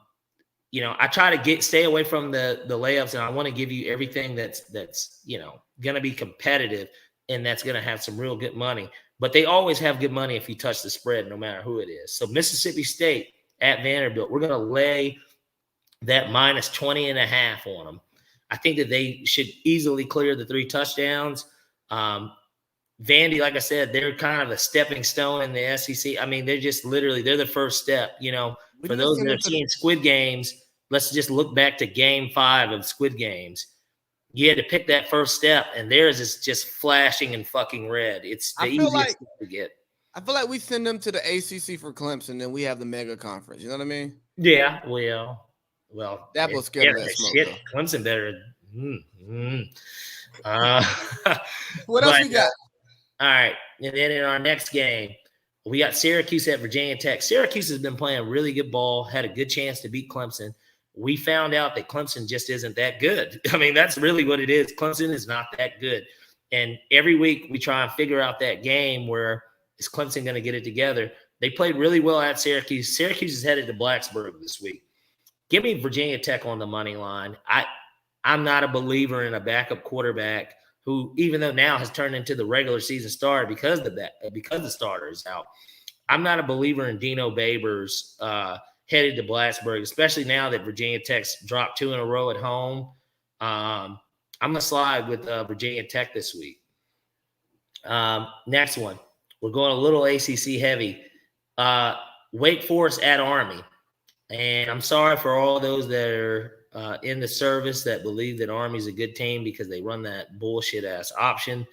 try to stay away from the layups, and I want to give you everything that's going to be competitive and that's going to have some real good money. But they always have good money if you touch the spread, no matter who it is. So Mississippi State at Vanderbilt, we're going to lay that minus 20.5 on them. I think that they should easily clear the 3 touchdowns. Vandy, like I said, they're kind of a stepping stone in the SEC. I mean, they're the first step. For those that are seeing Squid Games, let's just look back to Game 5 of Squid Games. You had to pick that first step, and theirs is just flashing in fucking red. It's the easiest thing to get. I feel like we send them to the ACC for Clemson, and we have the mega conference. You know what I mean? Yeah, well, that was scared of that smoke. Shit. Clemson better. What else we got? All right, and then in our next game, we got Syracuse at Virginia Tech. Syracuse has been playing really good ball, had a good chance to beat Clemson. We found out that Clemson just isn't that good. I mean, that's really what it is. Clemson is not that good. And every week we try and figure out that game where is Clemson going to get it together. They played really well at Syracuse. Syracuse is headed to Blacksburg this week. Give me Virginia Tech on the money line. I'm not a believer in a backup quarterback who, even though now has turned into the regular season starter because the starter is out. I'm not a believer in Dino Babers headed to Blacksburg, especially now that Virginia Tech's dropped 2 in a row at home. I'm going to slide with Virginia Tech this week. Next one. We're going a little ACC heavy. Wake Forest at Army. And I'm sorry for all those that are in the service that believe that Army's a good team because they run that bullshit-ass option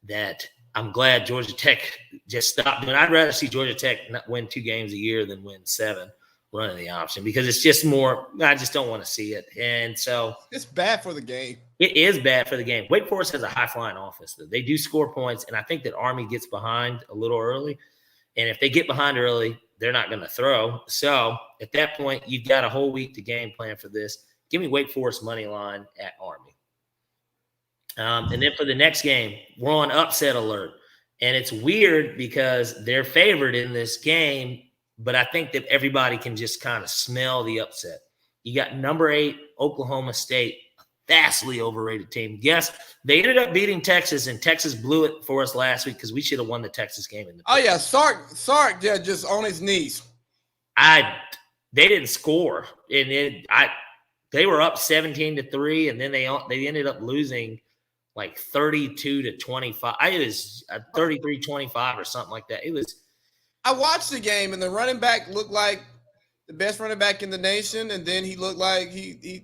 that I'm glad Georgia Tech just stopped doing. I'd rather see Georgia Tech not win 2 games a year than win 7 running the option because it's just more – I just don't want to see it. And so – it's bad for the game. It is bad for the game. Wake Forest has a high-flying offense. They do score points, and I think that Army gets behind a little early. And if they get behind early, they're not going to throw. So at that point, you've got a whole week to game plan for this. Give me Wake Forest money line at Army. And then for the next game, we're on upset alert. And it's weird because they're favored in this game but I think that everybody can just kind of smell the upset. You got number 8, Oklahoma State, a vastly overrated team. Yes, they ended up beating Texas, and Texas blew it for us last week because we should have won the Texas game. Oh, yeah, Sark, yeah, just on his knees. They didn't score, and they were up 17-3, and then they ended up losing like 32-25. It was 33-25 or something like that. It was. I watched the game, and the running back looked like the best running back in the nation, and then he looked like he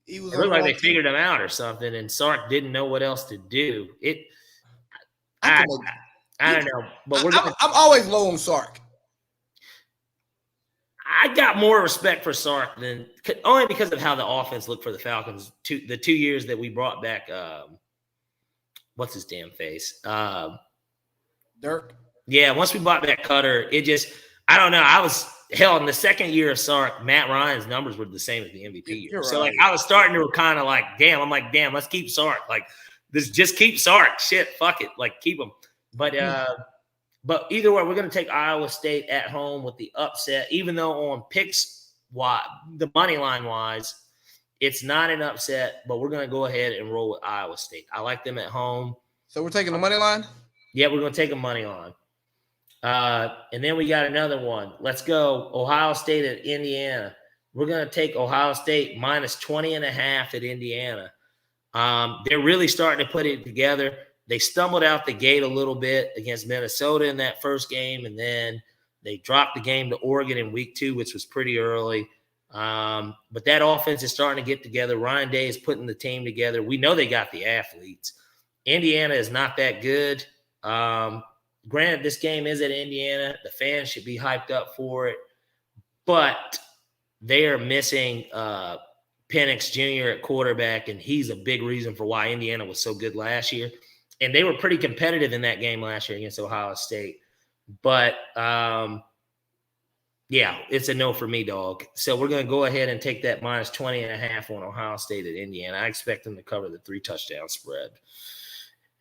was. It looked like they figured him out or something, and Sark didn't know what else to do. I don't know, but I'm always low on Sark. I got more respect for Sark than only because of how the offense looked for the Falcons. The 2 years that we brought back, what's his damn face, Dirk. Yeah, once we bought back Cutter, it just I don't know. I was hell in the second year of Sark. Matt Ryan's numbers were the same as the MVP year. You're So right. like I was starting to kind of like, damn. I'm like, damn. Let's keep Sark. Like this, just keep Sark. Shit, fuck it. Like keep him. But either way, we're gonna take Iowa State at home with the upset. Even though on picks, the money line wise, it's not an upset. But we're gonna go ahead and roll with Iowa State. I like them at home. So we're taking the money line. Yeah, we're gonna take a money line. And then we got another one. Let's go Ohio State at Indiana. We're going to take Ohio State minus 20.5 at Indiana. They're really starting to put it together. They stumbled out the gate a little bit against Minnesota in that first game, and then they dropped the game to Oregon in week 2, which was pretty early. But that offense is starting to get together. Ryan Day is putting the team together. We know they got the athletes. Indiana is not that good. Granted, this game is at Indiana. The fans should be hyped up for it. But they are missing Penix Jr. at quarterback, and he's a big reason for why Indiana was so good last year. And they were pretty competitive in that game last year against Ohio State. But, yeah, it's a no for me, dog. So we're going to go ahead and take that minus 20.5 on Ohio State at Indiana. I expect them to cover the 3-touchdown spread.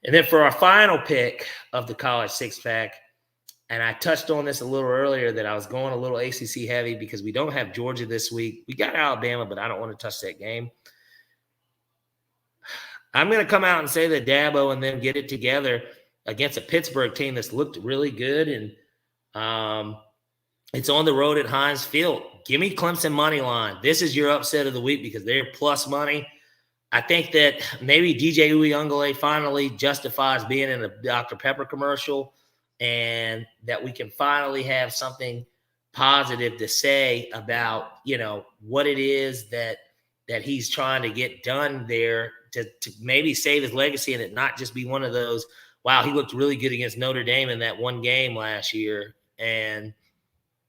And then for our final pick of the college six-pack, and I touched on this a little earlier that I was going a little ACC heavy because we don't have Georgia this week. We got Alabama, but I don't want to touch that game. I'm going to come out and say that Dabo and them get it together against a Pittsburgh team that's looked really good, and it's on the road at Heinz Field. Give me Clemson money line. This is your upset of the week because they're plus money. I think that maybe DJ Uyunglele finally justifies being in a Dr. Pepper commercial, and that we can finally have something positive to say about, what it is that he's trying to get done there to maybe save his legacy and it not just be one of those, wow, he looked really good against Notre Dame in that one game last year. And,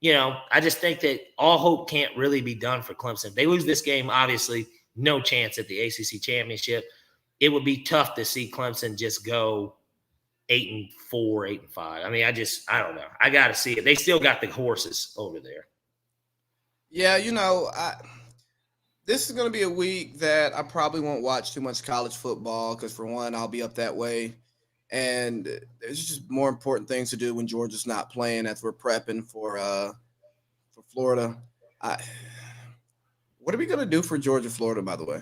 I just think that all hope can't really be done for Clemson. If they lose this game, obviously, no chance at the ACC championship. It would be tough to see Clemson just go 8-4, 8-5. I mean, I don't know. I got to see it. They still got the horses over there. Yeah, this is going to be a week that I probably won't watch too much college football because, for one, I'll be up that way. And there's just more important things to do when Georgia's not playing as we're prepping for Florida. What are we going to do for Georgia, Florida, by the way?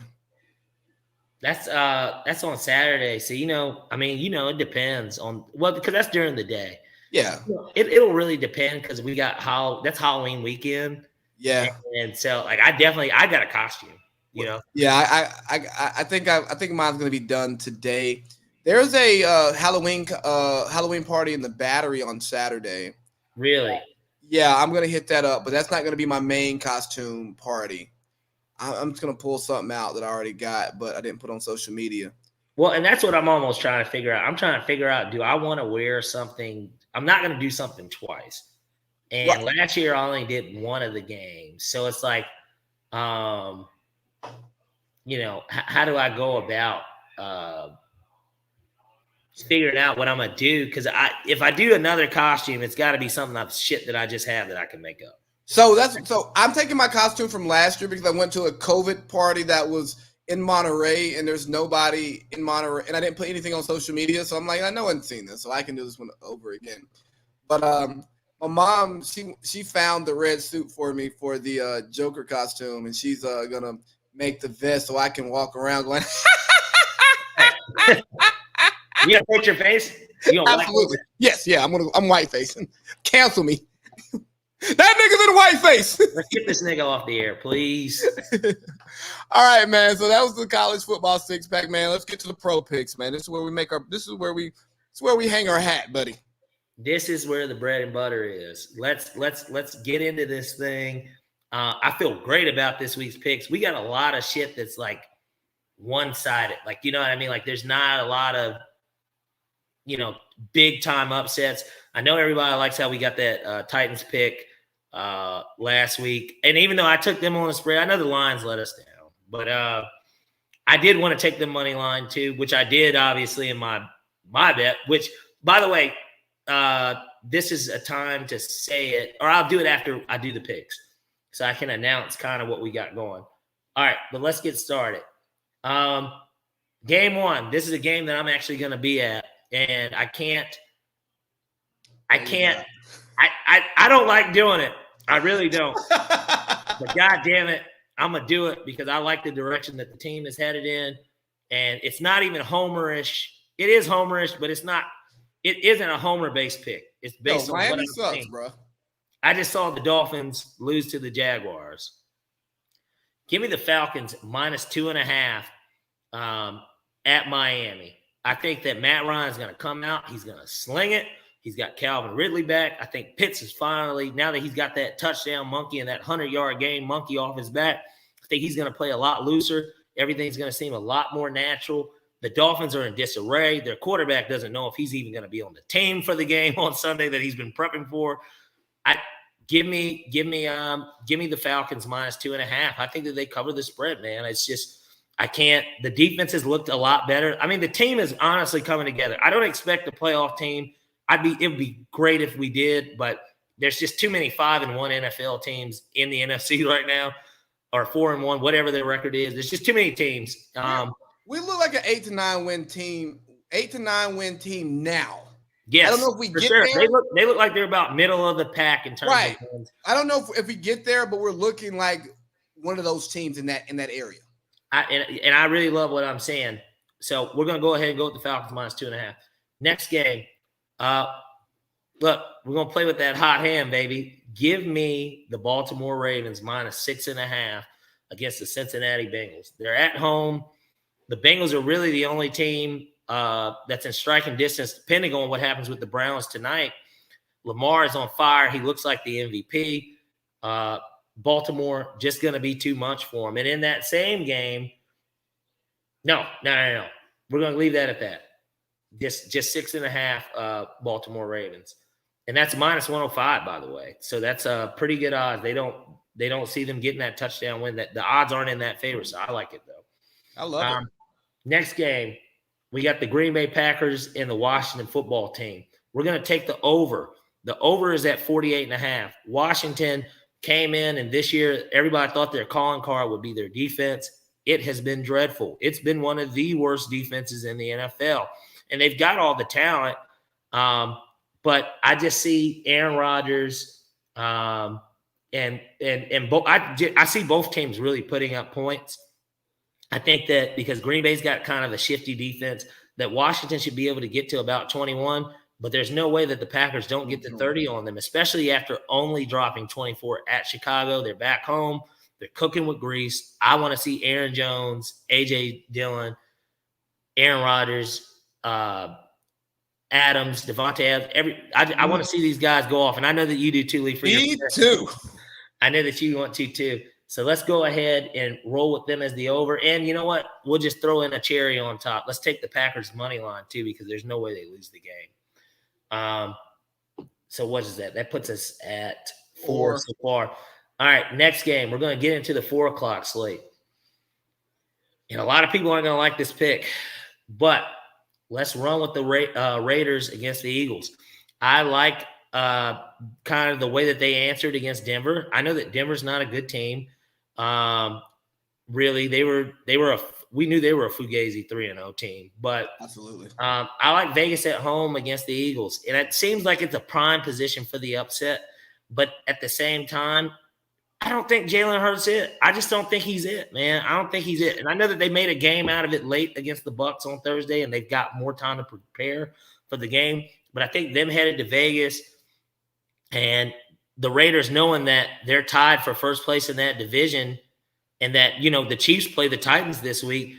That's on Saturday. So, it depends on – because that's during the day. Yeah. It'll really depend because we got that's Halloween weekend. Yeah. And so, like, I got a costume, Yeah, I think mine's going to be done today. There's a Halloween party in the Battery on Saturday. Really? Yeah, I'm going to hit that up, but that's not going to be my main costume party. I'm just going to pull something out that I already got, but I didn't put on social media. Well, and that's what I'm almost trying to figure out. I'm trying to figure out, do I want to wear something? I'm not going to do something twice. And Right. Last year I only did one of the games. So it's like, how do I go about figuring out what I'm going to do? Because if I do another costume, it's got to be something of shit that I just have that I can make up. So I'm taking my costume from last year because I went to a COVID party that was in Monterey and there's nobody in Monterey and I didn't put anything on social media. So I'm like, I know I haven't seen this, so I can do this one over again. But My mom, she found the red suit for me for the Joker costume, and she's gonna make the vest so I can walk around going. You gonna paint your face? You gonna Absolutely. Yes, yeah. I'm white facing. Cancel me. That nigga's in a white face. Let's get this nigga off the air, please. All right, man. So that was the college football 6-pack, man. Let's get to the pro picks, man. This is where we hang our hat, buddy. This is where the bread and butter is. Let's get into this thing. I feel great about this week's picks. We got a lot of shit that's like one-sided. Like, you know what I mean? Like, there's not a lot of, big time upsets. I know everybody likes how we got that Titans pick last week. And even though I took them on the spread, I know the lines let us down. But I did want to take the money line too, which I did obviously in my bet, which, by the way, this is a time to say it, or I'll do it after I do the picks so I can announce kind of what we got going. All right, but let's get started. Game one. This is a game that I'm actually going to be at, and I don't like doing it. I really don't. But God damn it, I'm going to do it because I like the direction that the team is headed in. And it's not even homerish. It is homerish, but it isn't a homer-based pick. It's based on Miami what I'm sucks, seeing. bro. I just saw the Dolphins lose to the Jaguars. Give me the Falcons -2.5 at Miami. I think that Matt Ryan's going to come out. He's going to sling it. He's got Calvin Ridley back. I think Pitts is finally, now that he's got that touchdown monkey and that 100-yard game monkey off his back, I think he's going to play a lot looser. Everything's going to seem a lot more natural. The Dolphins are in disarray. Their quarterback doesn't know if he's even going to be on the team for the game on Sunday that he's been prepping for. Give me the Falcons -2.5. I think that they cover the spread, man. It's just I can't. The defense has looked a lot better. I mean, the team is honestly coming together. I don't expect a playoff team. It would be great if we did, but there's just too many 5-1 NFL teams in the NFC right now, or 4-1, whatever their record is. There's just too many teams. We look like an 8 to 9 win team. 8 to 9 win team now. Yes, I don't know if we get sure. there. They look like they're about middle of the pack in terms of wins. I don't know if we get there, but we're looking like one of those teams in that area. And I really love what I'm saying. So we're going to go ahead and go with the Falcons -2.5. Next game. Look, we're going to play with that hot hand, baby. Give me the Baltimore Ravens -6.5 against the Cincinnati Bengals. They're at home. The Bengals are really the only team that's in striking distance, depending on what happens with the Browns tonight. Lamar is on fire. He looks like the MVP. Baltimore just going to be too much for him. And in that same game, no. We're going to leave that at that. Just 6.5 Baltimore Ravens. And that's -105, by the way. So that's a pretty good odds. They don't see them getting that touchdown win. That the odds aren't in that favor, so I like it though. I love it. Next game, we got the Green Bay Packers and the Washington football team. We're going to take the over. The over is at 48.5. Washington came in, and this year everybody thought their calling card would be their defense. It has been dreadful. It's been one of the worst defenses in the NFL. And they've got all the talent, but I just see Aaron Rodgers I see both teams really putting up points. I think that because Green Bay's got kind of a shifty defense, that Washington should be able to get to about 21, but there's no way that the Packers don't get to 30 on them, especially after only dropping 24 at Chicago. They're back home. They're cooking with grease. I want to see Aaron Jones, A.J. Dillon, Aaron Rodgers, Adams, Devontae Adams. I want to see these guys go off, and I know that you do too, Lee. Me too. I know that you want to too. So let's go ahead and roll with them as the over. And you know what? We'll just throw in a cherry on top. Let's take the Packers money line too, because there's no way they lose the game. So what is that? That puts us at 4 so far. All right, next game. We're going to get into the 4 o'clock slate. And a lot of people aren't going to like this pick, but let's run with the Raiders against the Eagles. I like kind of the way that they answered against Denver. I know that Denver's not a good team. Really, they were we knew they were a Fugazi 3-0 team. But absolutely, I like Vegas at home against the Eagles, and it seems like it's a prime position for the upset. But at the same time, I don't think Jalen Hurts it. I just don't think he's it, man. I don't think he's it. And I know that they made a game out of it late against the Bucs on Thursday, and they've got more time to prepare for the game. But I think them headed to Vegas and the Raiders knowing that they're tied for first place in that division and that, the Chiefs play the Titans this week,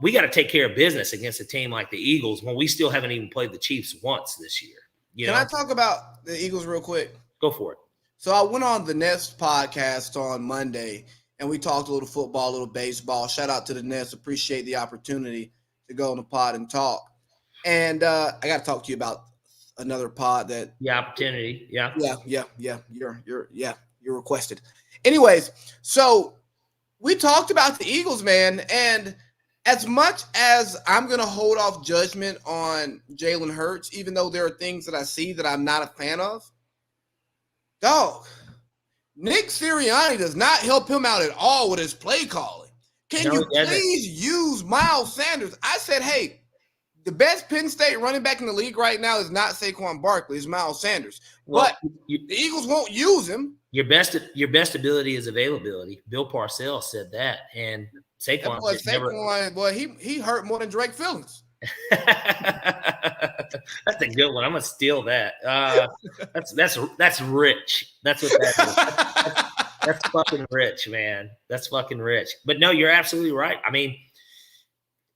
we got to take care of business against a team like the Eagles when we still haven't even played the Chiefs once this year. Can I talk about the Eagles real quick? Go for it. So I went on the Nest podcast on Monday, and we talked a little football, a little baseball. Shout out to the Nest. Appreciate the opportunity to go on the pod and talk. And I got to talk to you about another pod that the opportunity. Yeah. You're requested. Anyways, so we talked about the Eagles, man, and as much as I'm going to hold off judgment on Jalen Hurts, even though there are things that I see that I'm not a fan of, dog, Nick Sirianni does not help him out at all with his play calling. Can you please use Miles Sanders? I said, hey, the best Penn State running back in the league right now is not Saquon Barkley, it's Miles Sanders. Well, but the Eagles won't use him. Your best ability is availability. Bill Parcells said that, and Saquon he hurt more than Drake Phillips. That's a good one. I'm gonna steal that. That's rich. That's what that is. That's fucking rich, man. That's fucking rich. But no, you're absolutely right. I mean,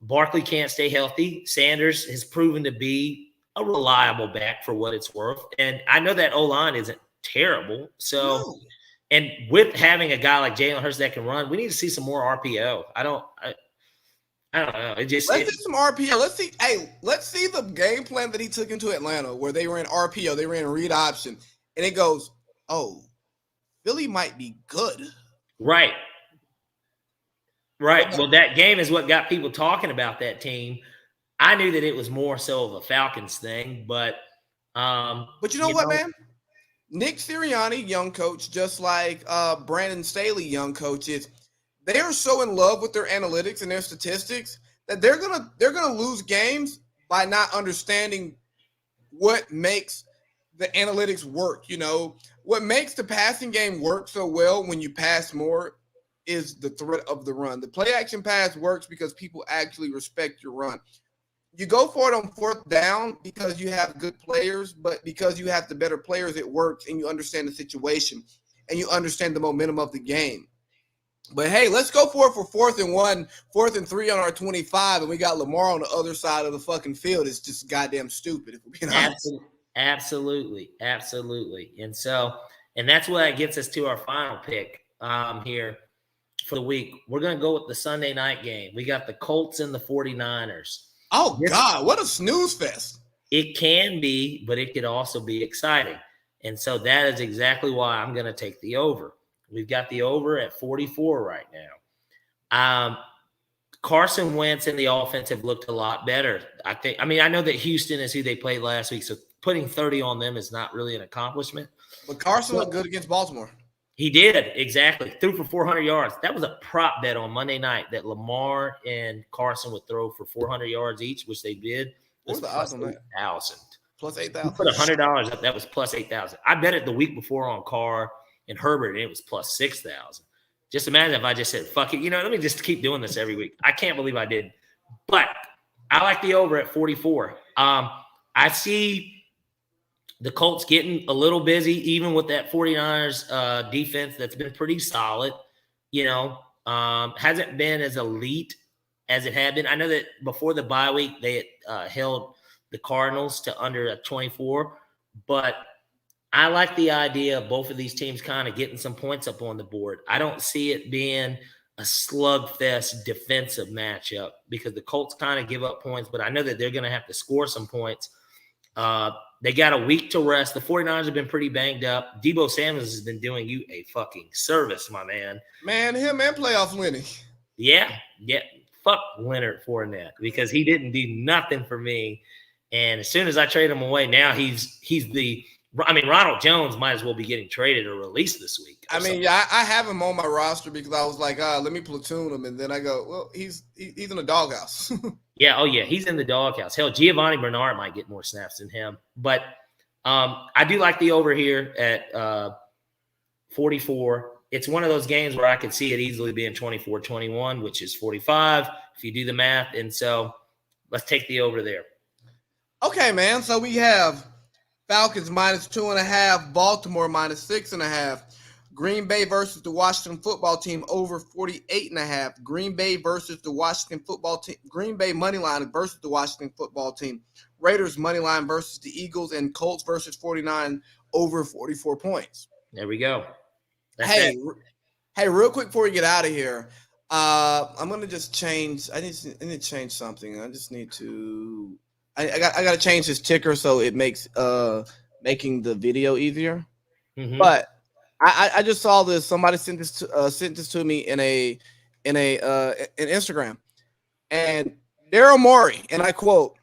Barkley can't stay healthy. Sanders has proven to be a reliable back for what it's worth, and I know that O-line isn't terrible. So, no. And with having a guy like Jalen Hurts that can run, we need to see some more RPO. I don't know. Let's see some RPO. Let's see the game plan that he took into Atlanta where they ran RPO, they ran read option, and it goes, oh, Philly might be good. Right. Well, that game is what got people talking about that team. I knew that it was more so of a Falcons thing, but you know what, man? Nick Sirianni, young coach, just like Brandon Staley, young coaches, they are so in love with their analytics and their statistics that they're gonna lose games by not understanding what makes the analytics work. What makes the passing game work so well when you pass more is the threat of the run. The play action pass works because people actually respect your run. You go for it on fourth down because you have good players, but because you have the better players, it works, and you understand the situation, and you understand the momentum of the game. But, hey, let's go for it for 4th and 1, 4th and 3 on our 25, and we got Lamar on the other side of the fucking field. It's just goddamn stupid, if we're being honest. Absolutely. And that's what gets us to our final pick here for the week. We're going to go with the Sunday night game. We got the Colts and the 49ers. Oh, God, what a snooze fest. It can be, but it could also be exciting. And so that is exactly why I'm going to take the over. We've got the over at 44 right now. Carson Wentz and the offense have looked a lot better. I know that Houston is who they played last week, so putting 30 on them is not really an accomplishment. But Carson looked good against Baltimore. He did, exactly. Threw for 400 yards. That was a prop bet on Monday night that Lamar and Carson would throw for 400 yards each, which they did. What's the odds on that? 8,000. Plus 8,000. Put $100 up. That was plus 8,000. I bet it the week before on Carr and Herbert, and it was plus 6,000. Just imagine if I just said, fuck it. Let me just keep doing this every week. I can't believe I did. But I like the over at 44. I see the Colts getting a little busy, even with that 49ers defense that's been pretty solid. Hasn't been as elite as it had been. I know that before the bye week, they had held the Cardinals to under a 24. But I like the idea of both of these teams kind of getting some points up on the board. I don't see it being a slugfest defensive matchup because the Colts kind of give up points, but I know that they're going to have to score some points. They got a week to rest. The 49ers have been pretty banged up. Deebo Samuels has been doing you a fucking service, my man. Man, him and playoff Lenny. Yeah. Fuck Leonard Fournette because he didn't do nothing for me. And as soon as I trade him away, now he's the I mean, Ronald Jones might as well be getting traded or released this week. I mean, yeah, I have him on my roster because I was like, let me platoon him, and then I go, well, he's in the doghouse. Yeah, oh yeah, he's in the doghouse. Hell, Giovanni Bernard might get more snaps than him, but I do like the over here at 44. It's one of those games where I could see it easily being 24-21, which is 45 if you do the math, and so let's take the over there. Okay, man. So we have Falcons -2.5, Baltimore -6.5, Green Bay versus the Washington football team over 48.5, Green Bay versus the Washington football team, Green Bay money line versus the Washington football team, Raiders money line versus the Eagles, and Colts versus 49 over 44 points. There we go. That's hey, real quick before we get out of here, I'm gonna just change. I need to change something. I just need to. I got to change this ticker so it makes making the video easier. Mm-hmm. But I just saw this. Somebody sent this to me in Instagram, and Daryl Morey, and I quote,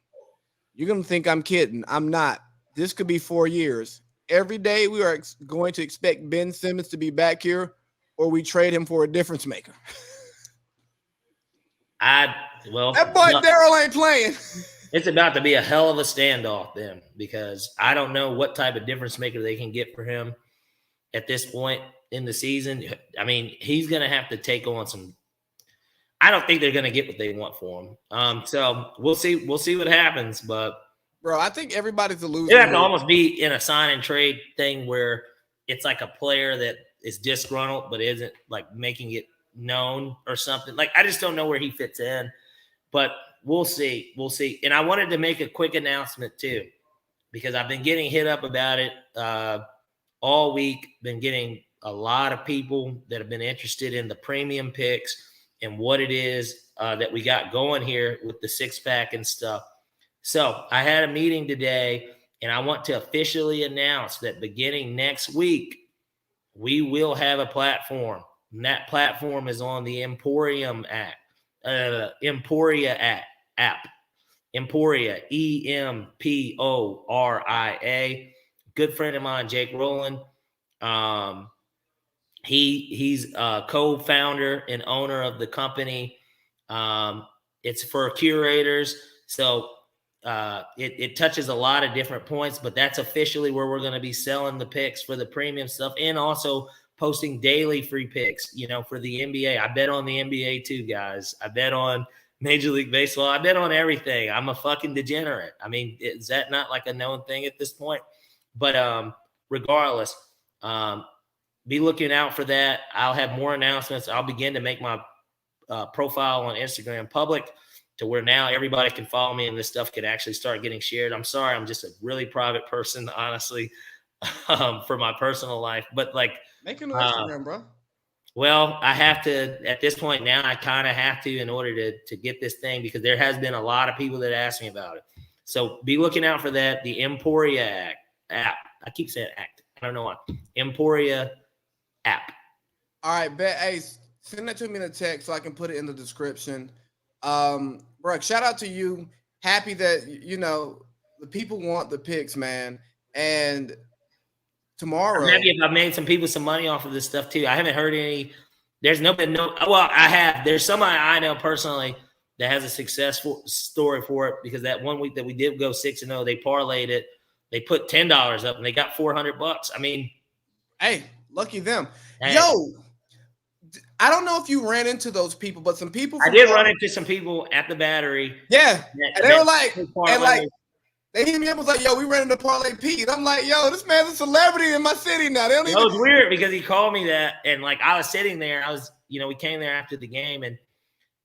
"You're gonna think I'm kidding. I'm not. This could be 4 years. Every day we are going to expect Ben Simmons to be back here, or we trade him for a difference maker." That boy Daryl ain't playing. It's about to be a hell of a standoff then, because I don't know what type of difference maker they can get for him at this point in the season. I mean, he's going to have to take on some. I don't think they're going to get what they want for him. So we'll see. We'll see what happens. But bro, I think everybody's a loser. It have to almost be in a sign and trade thing where it's like a player that is disgruntled but isn't like making it known or something. Like, I just don't know where he fits in. But we'll see. We'll see. And I wanted to make a quick announcement too, because I've been getting hit up about it all week. Been getting a lot of people that have been interested in the premium picks and what it is that we got going here with the 6-pack and stuff. So I had a meeting today, and I want to officially announce that beginning next week, we will have a platform. And that platform is on the Emporium app. Emporia app. Emporia, Emporia. Good friend of mine, Jake Rowland. He's a co-founder and owner of the company. It's for curators, so it touches a lot of different points. But that's officially where we're going to be selling the picks for the premium stuff, and also posting daily free picks, for the NBA. I bet on the NBA too, guys. I bet on Major League Baseball. I bet on everything. I'm a fucking degenerate. I mean, is that not like a known thing at this point? But regardless, be looking out for that. I'll have more announcements. I'll begin to make my profile on Instagram public to where now everybody can follow me and this stuff can actually start getting shared. I'm sorry, I'm just a really private person, honestly, for my personal life. But like, make an Instagram, bro. Well, I have to at this point now. I kind of have to in order to get this thing, because there has been a lot of people that ask me about it. So be looking out for that. The Emporia app. I keep saying act. I don't know why. Emporia app. All right, bet. Hey, send that to me in a text so I can put it in the description. Bro, shout out to you. Happy that the people want the picks, man. And tomorrow, I'm happy if I've made some people some money off of this stuff too. I haven't heard any. There's well, I have. There's somebody I know personally that has a successful story for it, because that one week that we did go 6-0, they parlayed it. They put $10 up and they got $400. I mean, hey, lucky them. Hey. Yo, I don't know if you ran into those people, but some people. I did run into some people at the Battery. Yeah, and they were like, they hit me up and was like, "Yo, we ran into Parlay Pete." I'm like, "Yo, this man's a celebrity in my city now." They don't even. It was weird because he called me that, and like I was sitting there, we came there after the game, and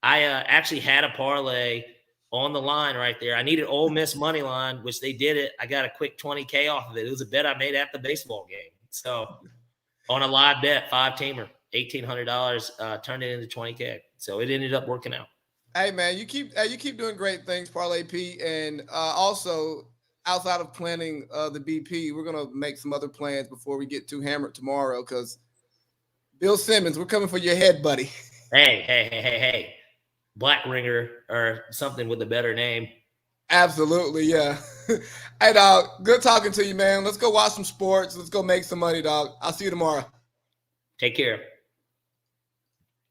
I actually had a parlay on the line right there. I needed Ole Miss money line, which they did it. I got a quick $20K off of it. It was a bet I made at the baseball game. So on a live bet, 5-teamer, $1,800, turned it into $20K. So it ended up working out. Hey man, you keep doing great things, Parlay P, and also outside of planning the BP, we're gonna make some other plans before we get too hammered tomorrow. Because Bill Simmons, we're coming for your head, buddy. Hey, Black Ringer or something with a better name. Absolutely, yeah. Hey, dog, good talking to you, man. Let's go watch some sports. Let's go make some money, dog. I'll see you tomorrow. Take care.